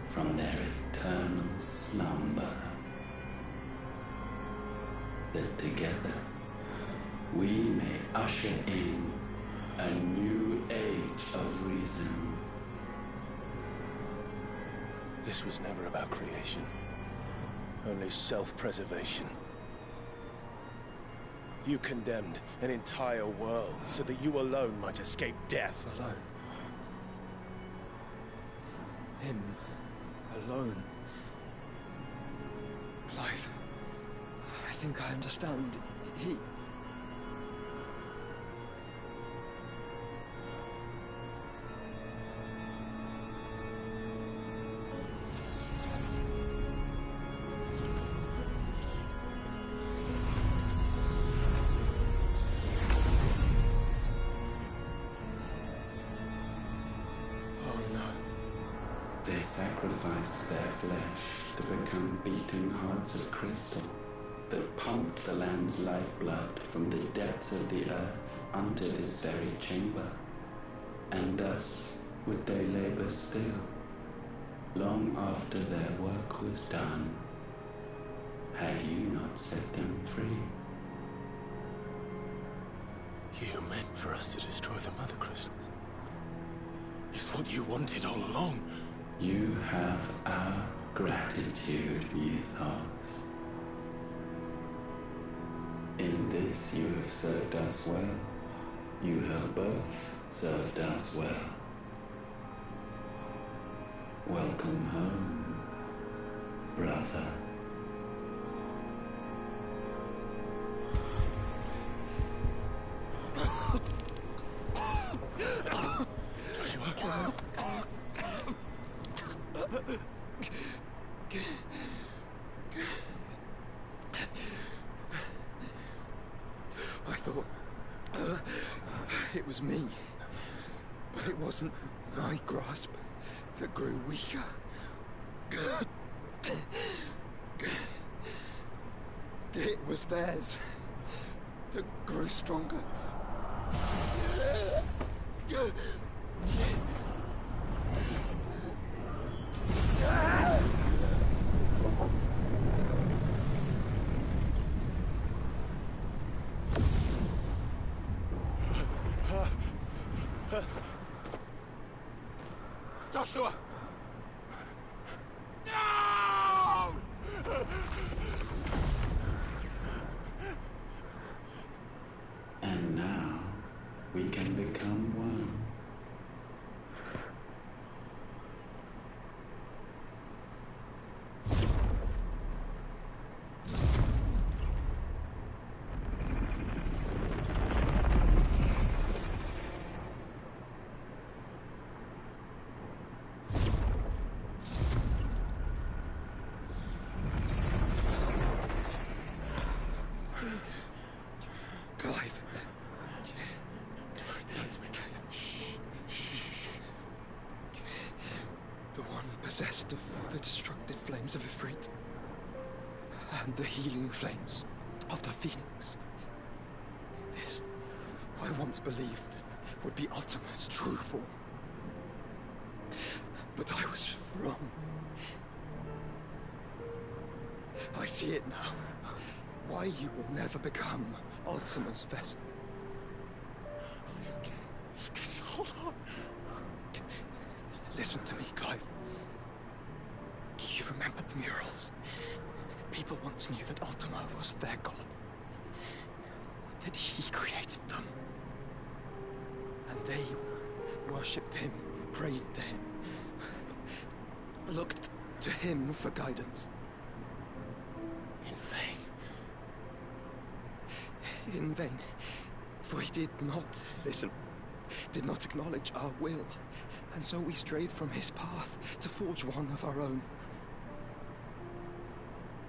from their eternal slumber, that together we may usher in a new age of reason. This was never about creation, only self-preservation. You condemned an entire world so that you alone might escape death. Alone. Him. Alone. Clive. I think I understand. He... They sacrificed their flesh to become beating hearts of crystal that pumped the land's lifeblood from the depths of the earth unto this very chamber. And thus would they labor still, long after their work was done, had you not set them free. You meant for us to destroy the Mother Crystals. It's what you wanted all along. You have our gratitude, Mythos. In this you have served us well. You have both served us well. Welcome home, brother. I thought it was me, but it wasn't my grasp that grew weaker. It was theirs that grew stronger. Joshua! No! And now we can become one. Clive. The one possessed of the destructive flames of Ifrit, and the healing flames of the Phoenix. This, I once believed, would be Ultima's true form. But I was wrong. I see it now. Why you will never become Ultima's vessel. Just hold on. Listen to me, Clive. You remember the murals? People once knew that Ultima was their god. That he created them. And they worshipped him, prayed to him, looked to him for guidance. In vain. In vain. For he did not listen, did not acknowledge our will, and so we strayed from his path to forge one of our own.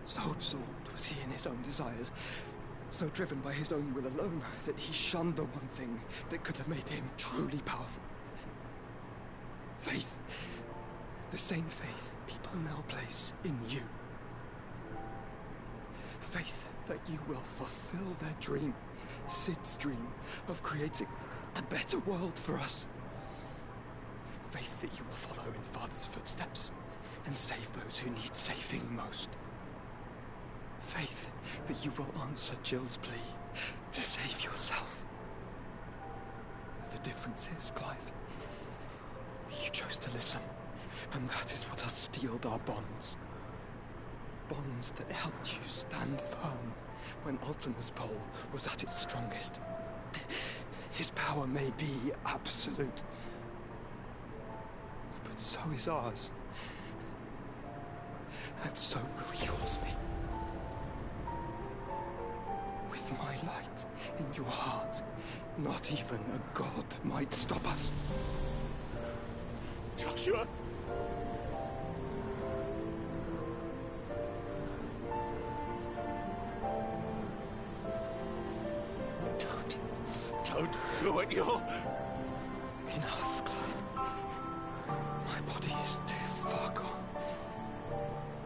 So absorbed was he in his own desires So driven by his own will alone that he shunned the one thing that could have made him truly powerful. Faith. The same faith people now place in you. Faith that you will fulfill their dream, Sid's dream, of creating a better world for us. Faith that you will follow in Father's footsteps and save those who need saving most. Faith that you will answer Jill's plea to save yourself. The difference is, Clive, that you chose to listen, and that is what has steeled our bonds. Bonds that helped you stand firm when Ultima's pull was at its strongest. His power may be absolute, but so is ours. And so will yours be. With my light in your heart, not even a god might stop us. Joshua! Don't do it, you'll... Enough, Clive. My body is too far gone.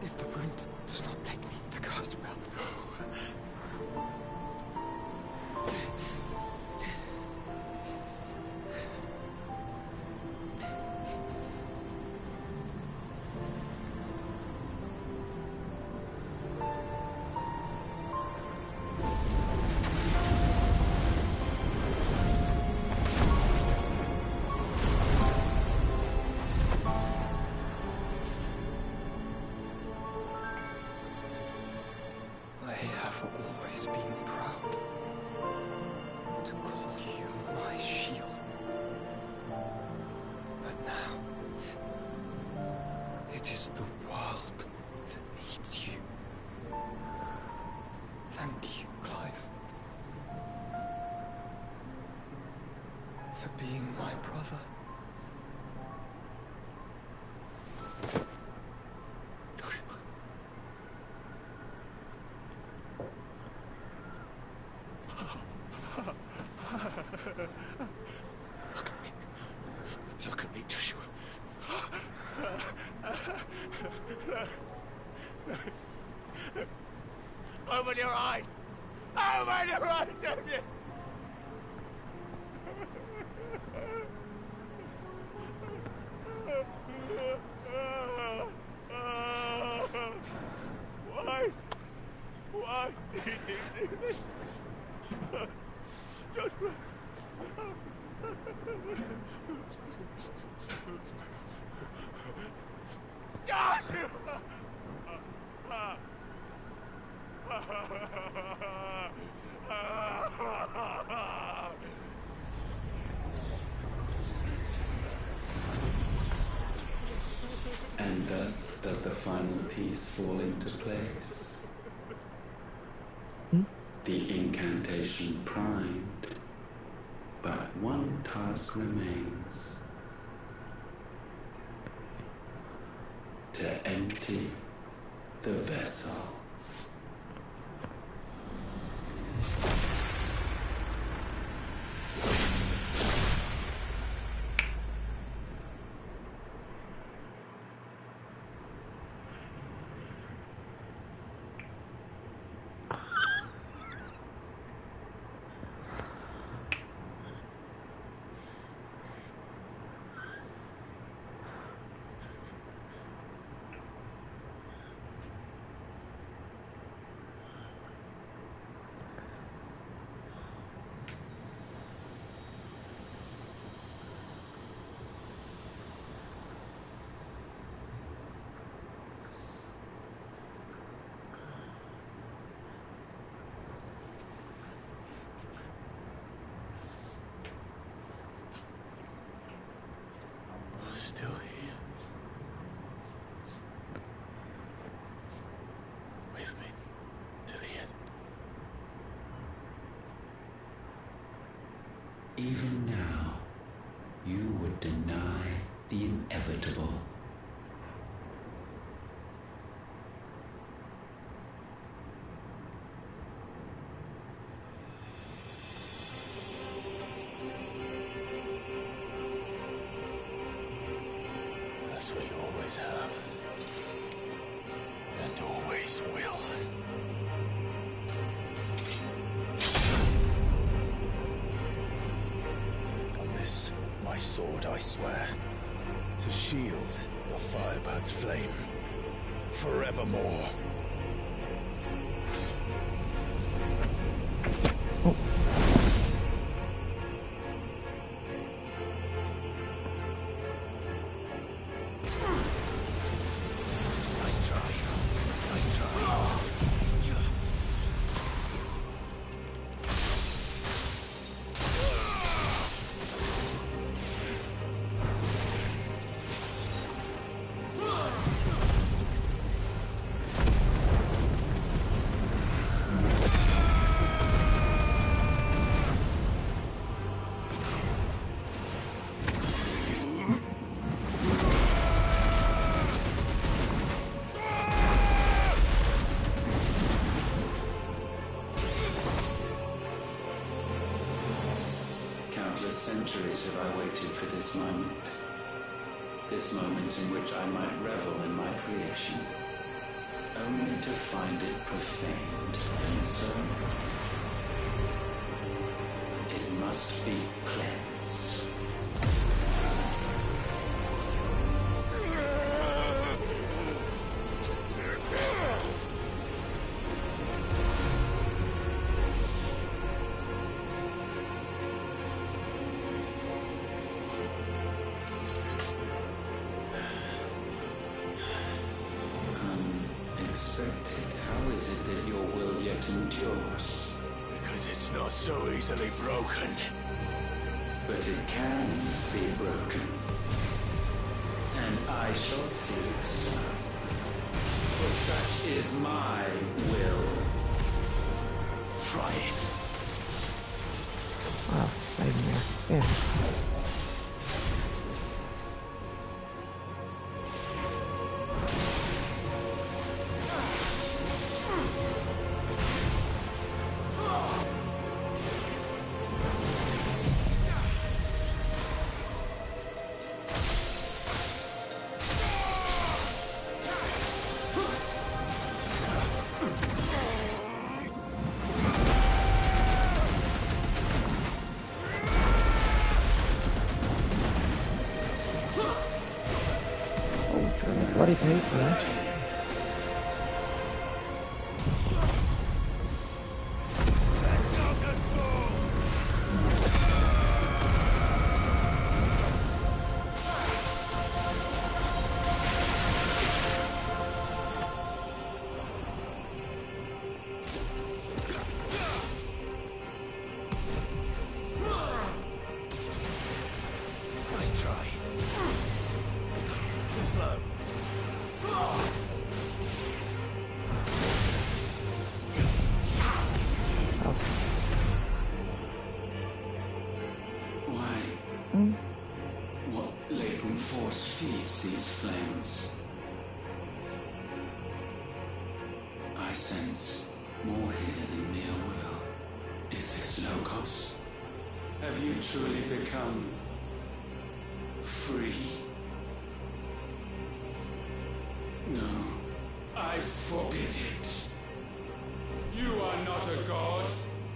If the wound does not take me, the curse will. Always been proud to call you my shield. But now, it is the world that needs you. Thank you, Clive, for being my brother. Look at me, Joshua. Open your eyes! Open your eyes, Damien! Why? Why did you do this? Joshua! Joshua! And thus does the final piece fall into place. The incantation primed, but one task remains. To empty the vessel. Still here. With me to the end. Even now, you would deny the inevitable. as we always have. And always will. On this, my sword, I swear, to shield the Firebird's flame forevermore. Centuries have I waited for this moment. This moment in which I might revel in my creation, only to find it profaned and so it must be cleansed. Unexpected. How is it that your will yet endures? Because it's not so easily broken. But it can be broken. And I shall see it so. For such is my will. Try it. Oh, right in there. Yeah. Bloody paid for that. Nice try. Too slow. What latent force feeds these flames? I sense more here than mere will. Is this Logos? Have you truly become free? No, I forbid it. You are not a god.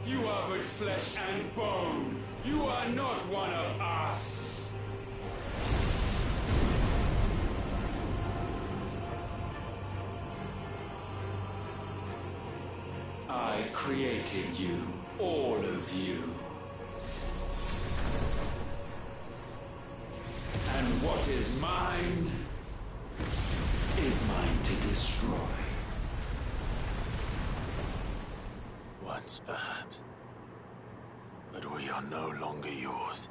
You are but flesh and bone. You are not one of us. I created you, all of you. And what is mine is mine to destroy. Once, perhaps. But we are no longer yours.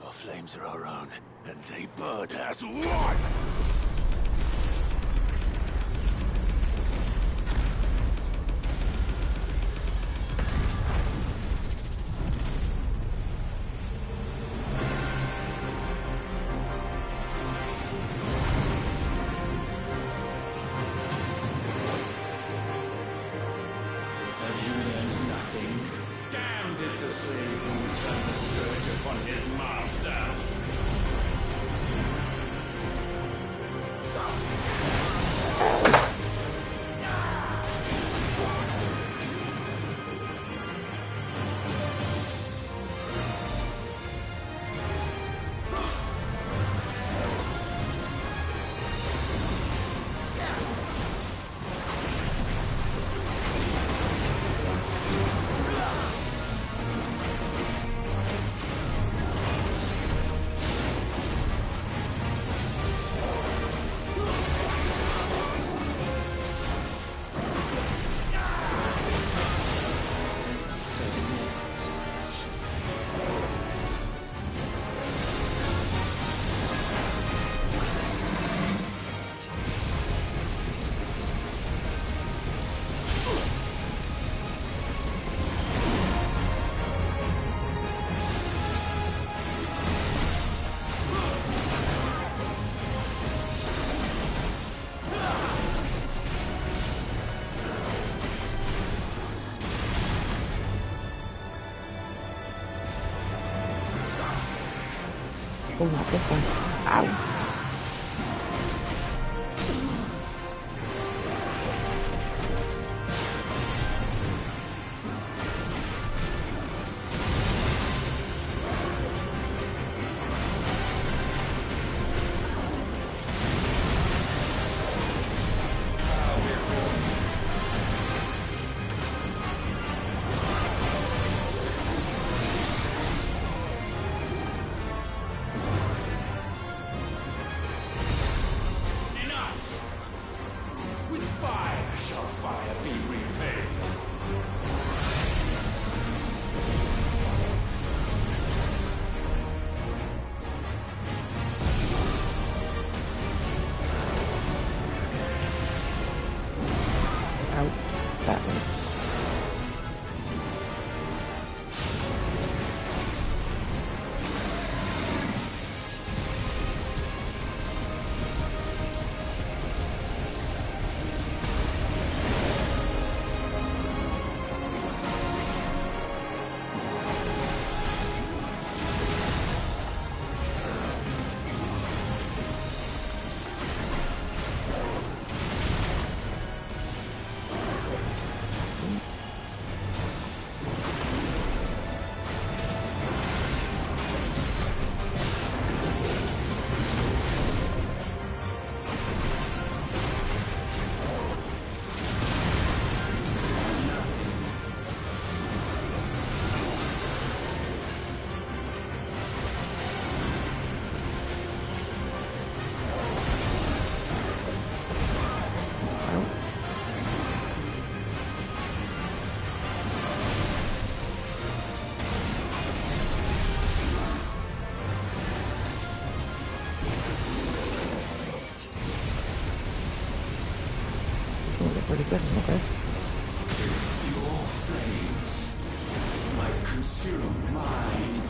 Our flames are our own, and they burn as one! Have you learned nothing? Damned is the slave who will turn the scourge upon his master. Oh, not this one. Ow. Pretty good, okay. Your flames might consume mine.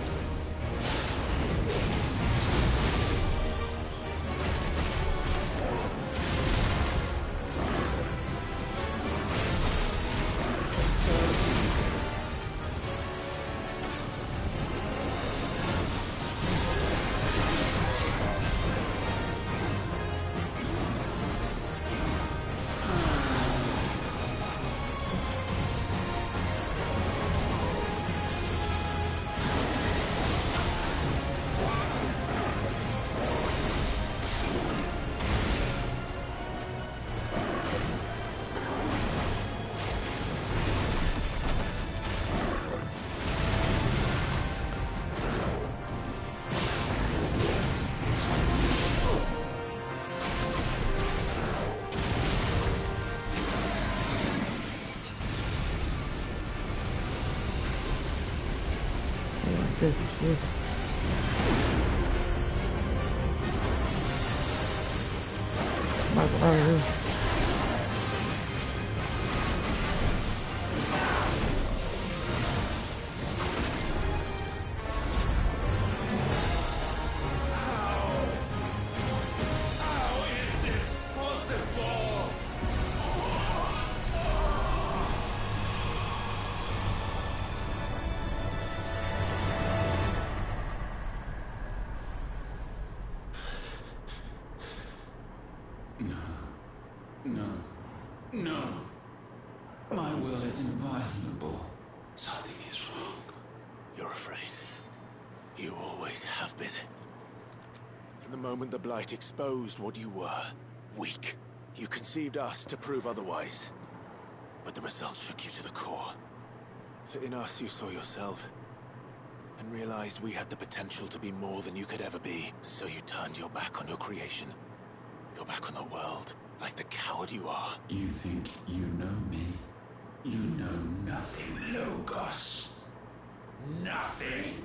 Good. No. My will is inviolable. Something is wrong. You're afraid. You always have been. From the moment the Blight exposed what you were, weak, you conceived us to prove otherwise. But the results shook you to the core. For in us you saw yourself, and realized we had the potential to be more than you could ever be. And so you turned your back on your creation. Your back on the world, like the coward you are. You think you know me? You know nothing, Logos. Nothing.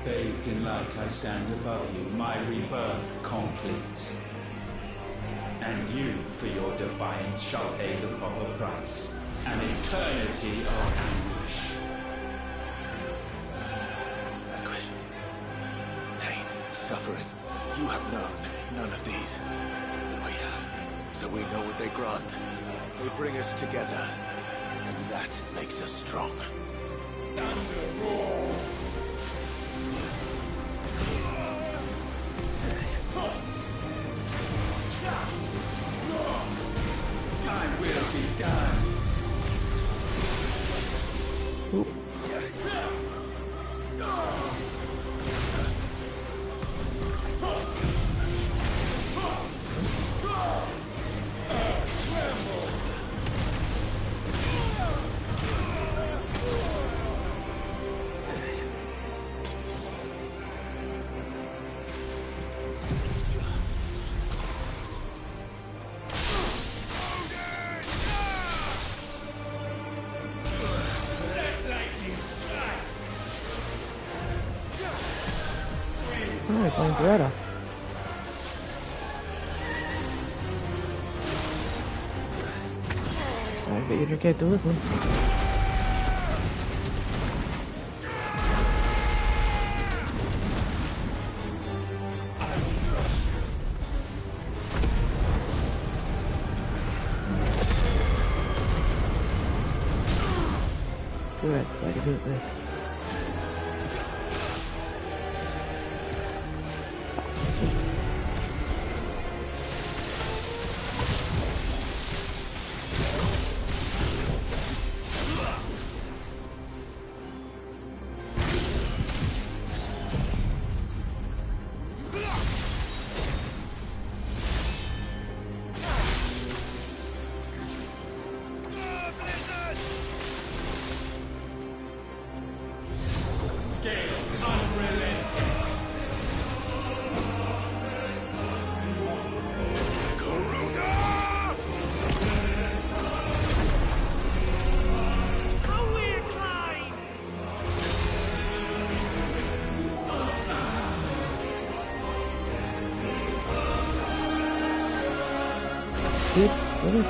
Bathed in light, I stand above you, my rebirth complete. And you, for your defiance, shall pay the proper price. An eternity of anguish. Anguish. Pain. Suffering. You have known none of these. But we have. So we know what they grant. They bring us together. And that makes us strong. Thunder roar! I will be done. Oh, we're playing Beretta. I bet you can't do this one. Good, so I can do this. Good. Really?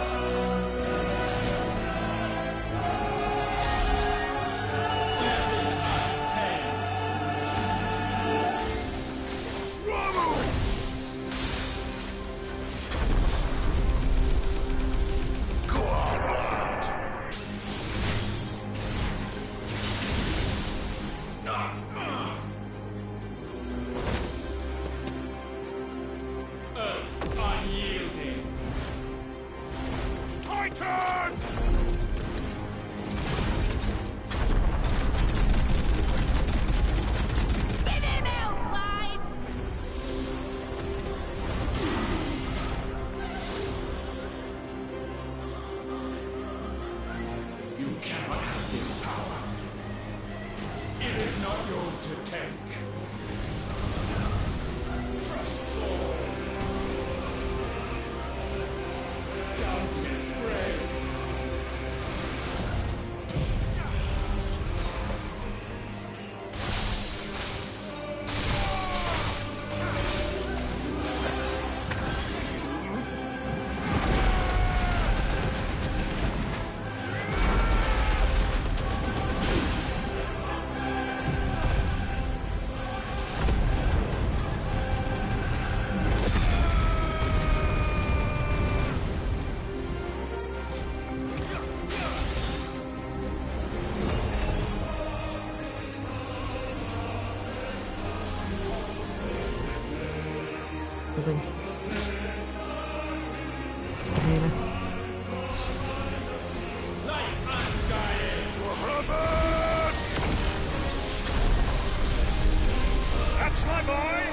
That's my boy!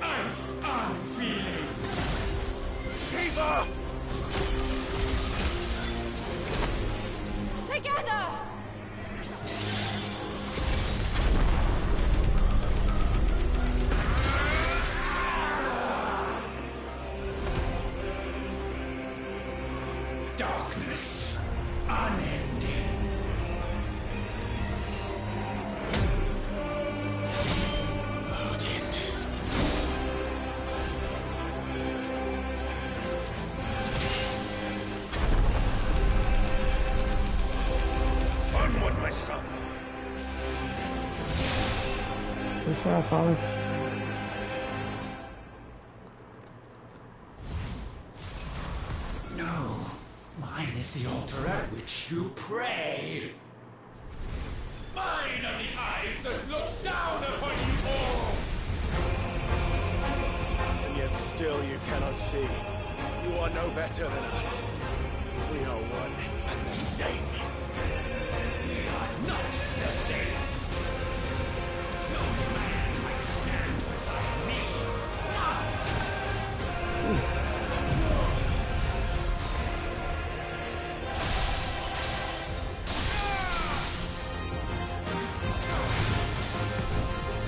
Ice, I'm feeling. Shiva! Together! darkness, unending. Onward, my son. What's that, Father? No, mine is the altar at which you pray. Mine are the eyes that look down upon you all. And yet still you cannot see. You are no better than us. We are one and the same. We are not the same. No man might stand beside me.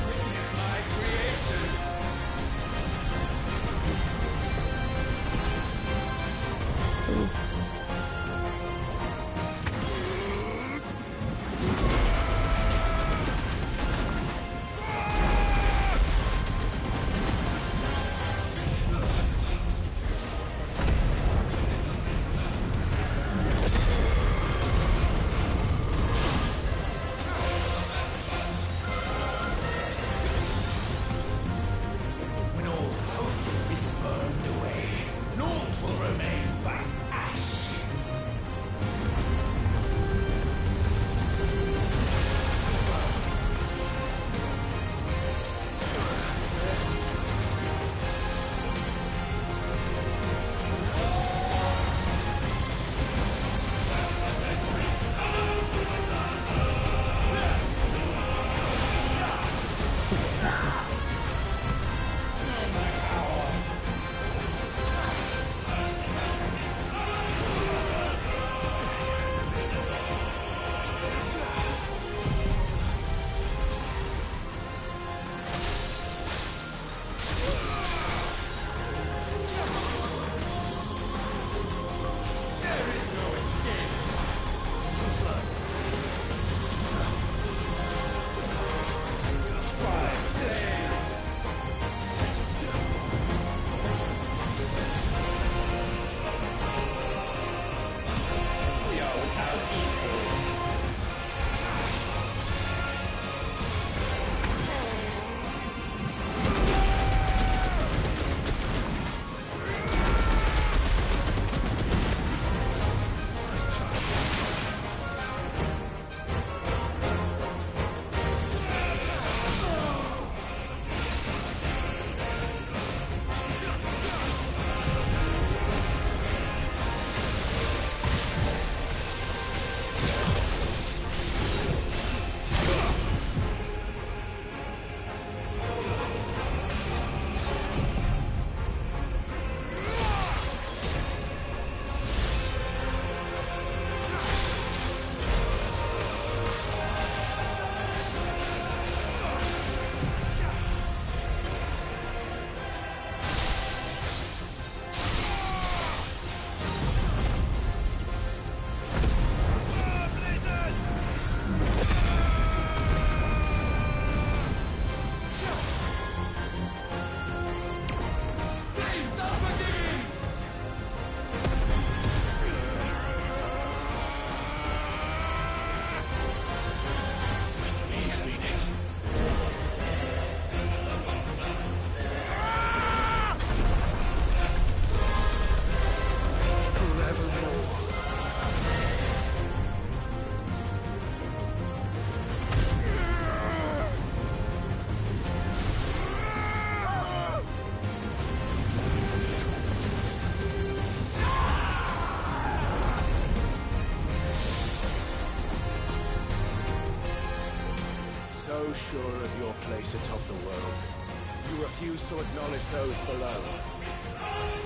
Witness my creation. When all hope is burned away, naught will remain but ash. There is no escape. Too slow. 5 days. We are without equal. Flames are forgiving! With me, Phoenix. Forevermore. So sure of your place atop the world, you refuse to acknowledge those below.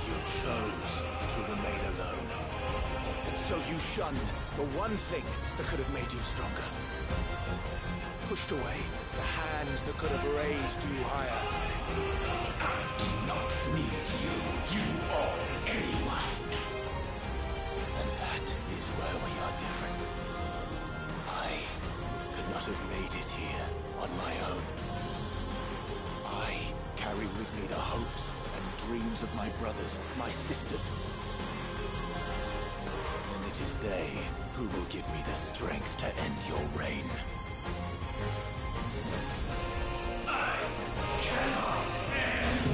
You chose to remain alone. And so you shunned the one thing that could have made you stronger. Pushed away the hands that could have raised you higher. I do not need you. You or anyone. And that with me the hopes and dreams of my brothers, my sisters. And it is they who will give me the strength to end your reign. I cannot end.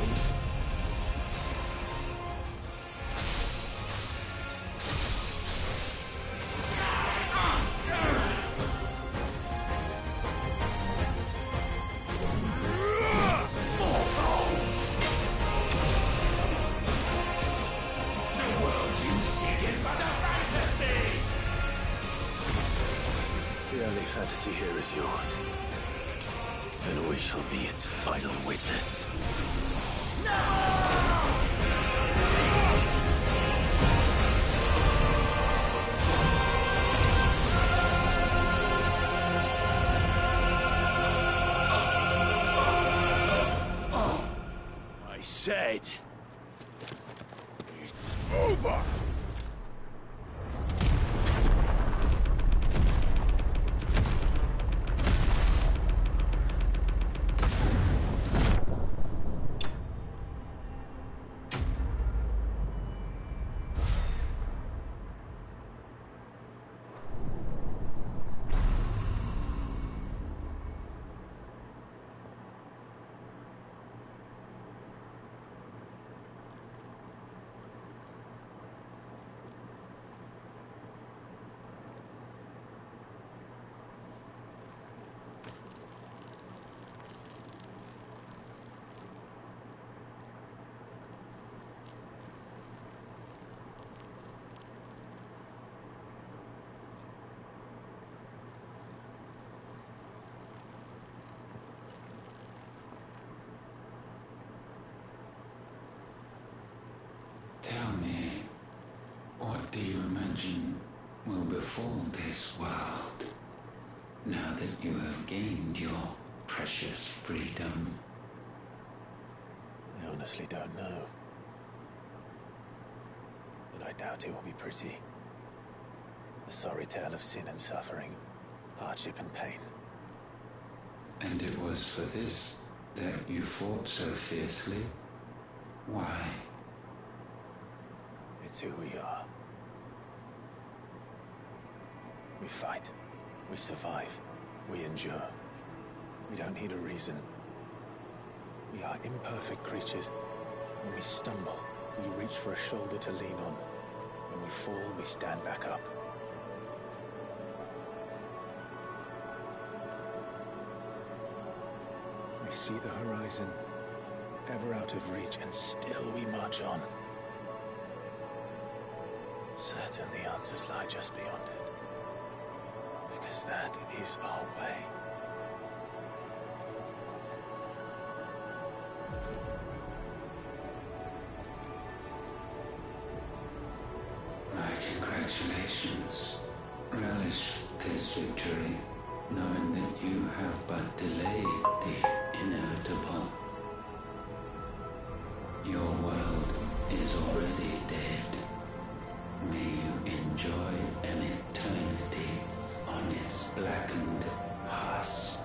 The only fantasy here is yours. And we shall be its final witness. I said, it's over! Tell me, what do you imagine will befall this world now that you have gained your precious freedom? I honestly don't know. But I doubt it will be pretty. A sorry tale of sin and suffering, hardship and pain. And it was for this that you fought so fiercely? Why? It's who we are. We fight. We survive. We endure. We don't need a reason. We are imperfect creatures. When we stumble, we reach for a shoulder to lean on. When we fall, we stand back up. We see the horizon, ever out of reach, and still we march on. Certain the answers lie just beyond it. Because that is our way. My congratulations. Relish this victory, knowing that you have but delayed the inevitable. Your world is already dead. May you enjoy an eternity on its blackened husk.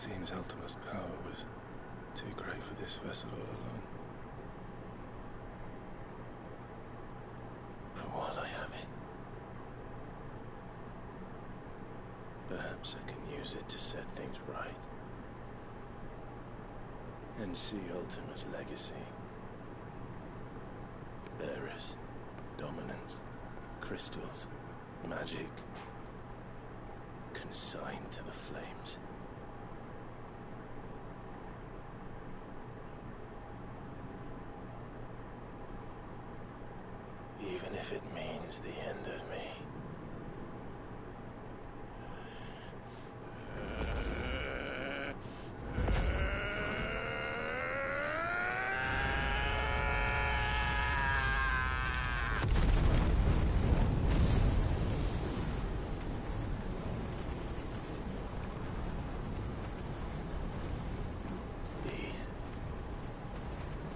seems Ultima's power was too great for this vessel all along. But while I have it, perhaps I can use it to set things right. And see Ultima's legacy. Bearers, dominance, crystals, magic, consigned to the flames. Even if it means the end of me.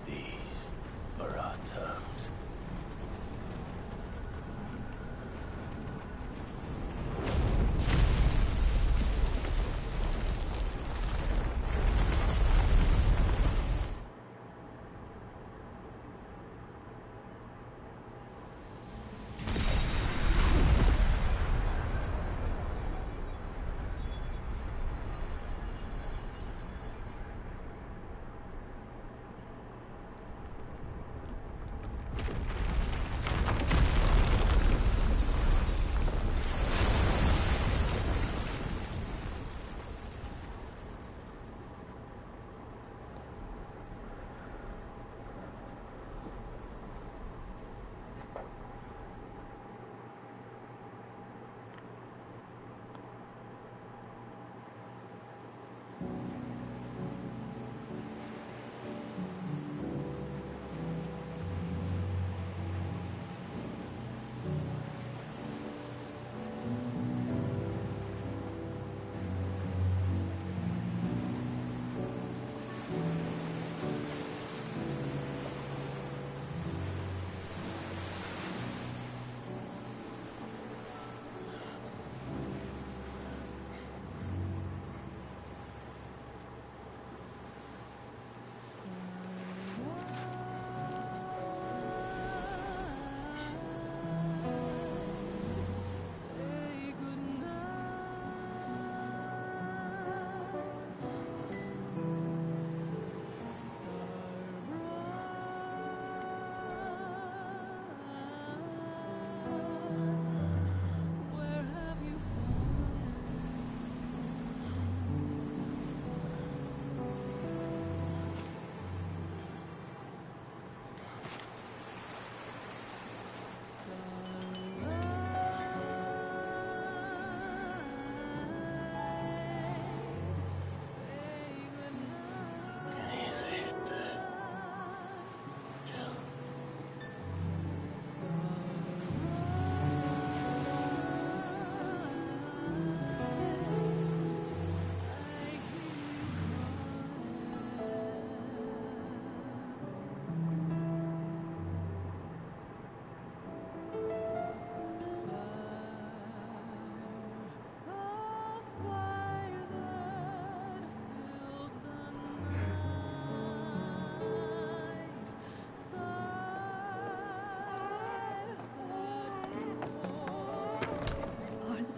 These are our terms.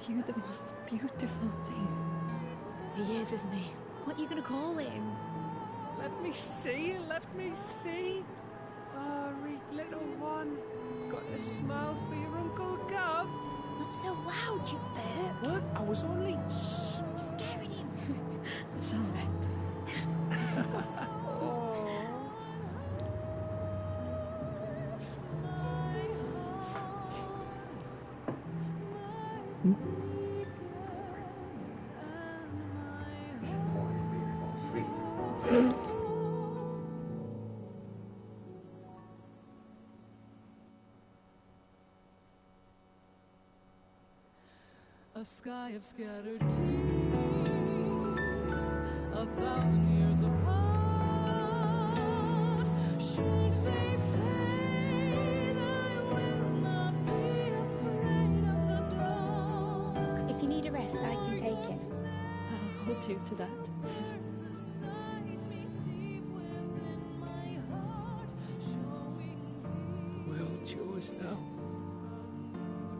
You the most beautiful thing. He is, isn't he? What are you gonna call him? Let me see, let me see. Oh, Reed, little one. Got a smile for your Uncle Gov. Not so loud, you burp. What? I was only... Shh. You're scaring him. It's all right. A sky of scattered tears, 1,000 years apart. Should they fade, I will not be afraid of the dark. If you need a rest, I can take it. I hope gratitude to that. The world's yours now.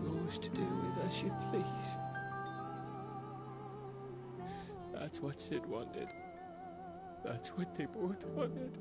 Yours to do with as you please. That's what Sid wanted. That's what they both wanted.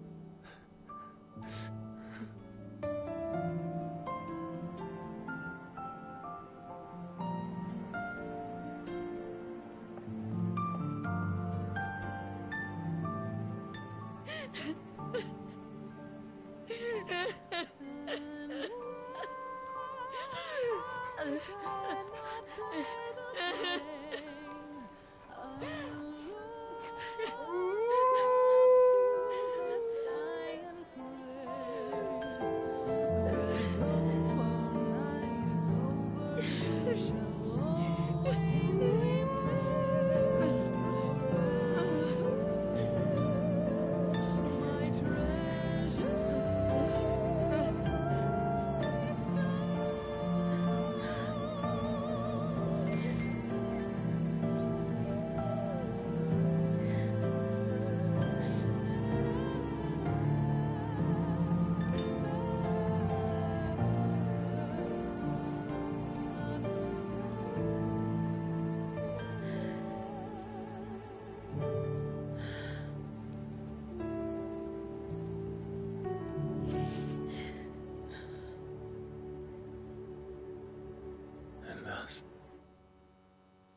And thus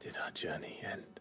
did our journey end.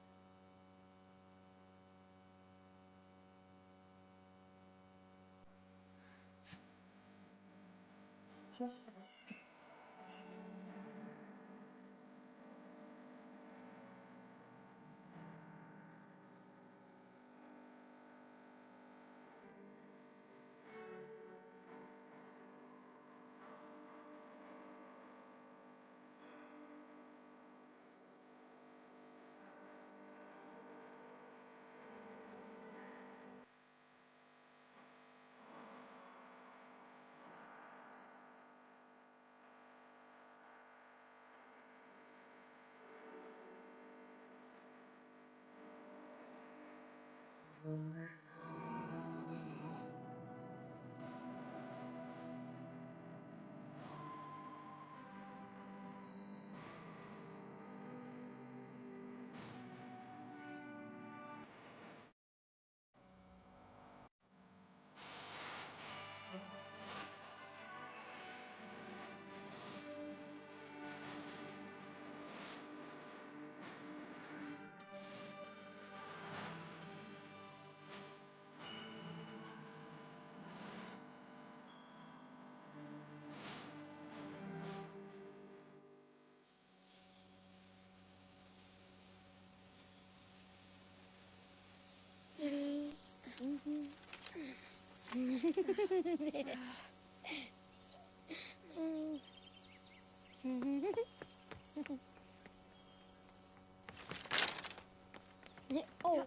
Oh.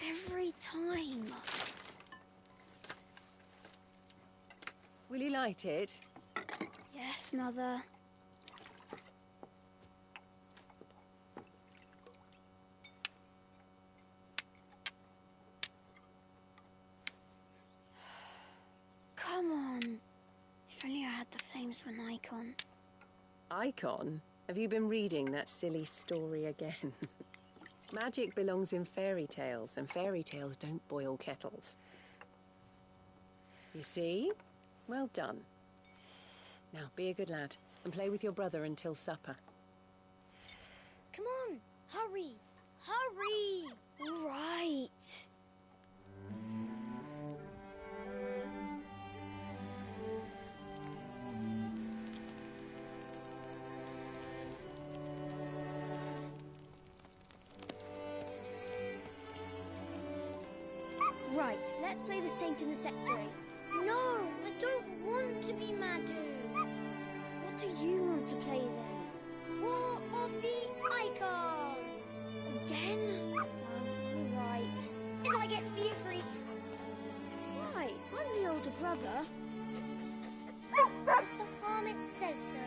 Every time. Will you light it? Yes, Mother. Come on. If only I had the flames of an icon. Icon? Have you been reading that silly story again? Magic belongs in fairy tales, and fairy tales don't boil kettles. You see? Well done. Now, be a good lad, and play with your brother until supper. Come on, hurry! Hurry! All right. Right, let's play the Saint in the Secretary. No, I don't want to be Madhu. What do you want to play then? War of the Icons! Again? Well, all right. And I get to be a freak. Why? I'm the older brother. Because the Hermit says so.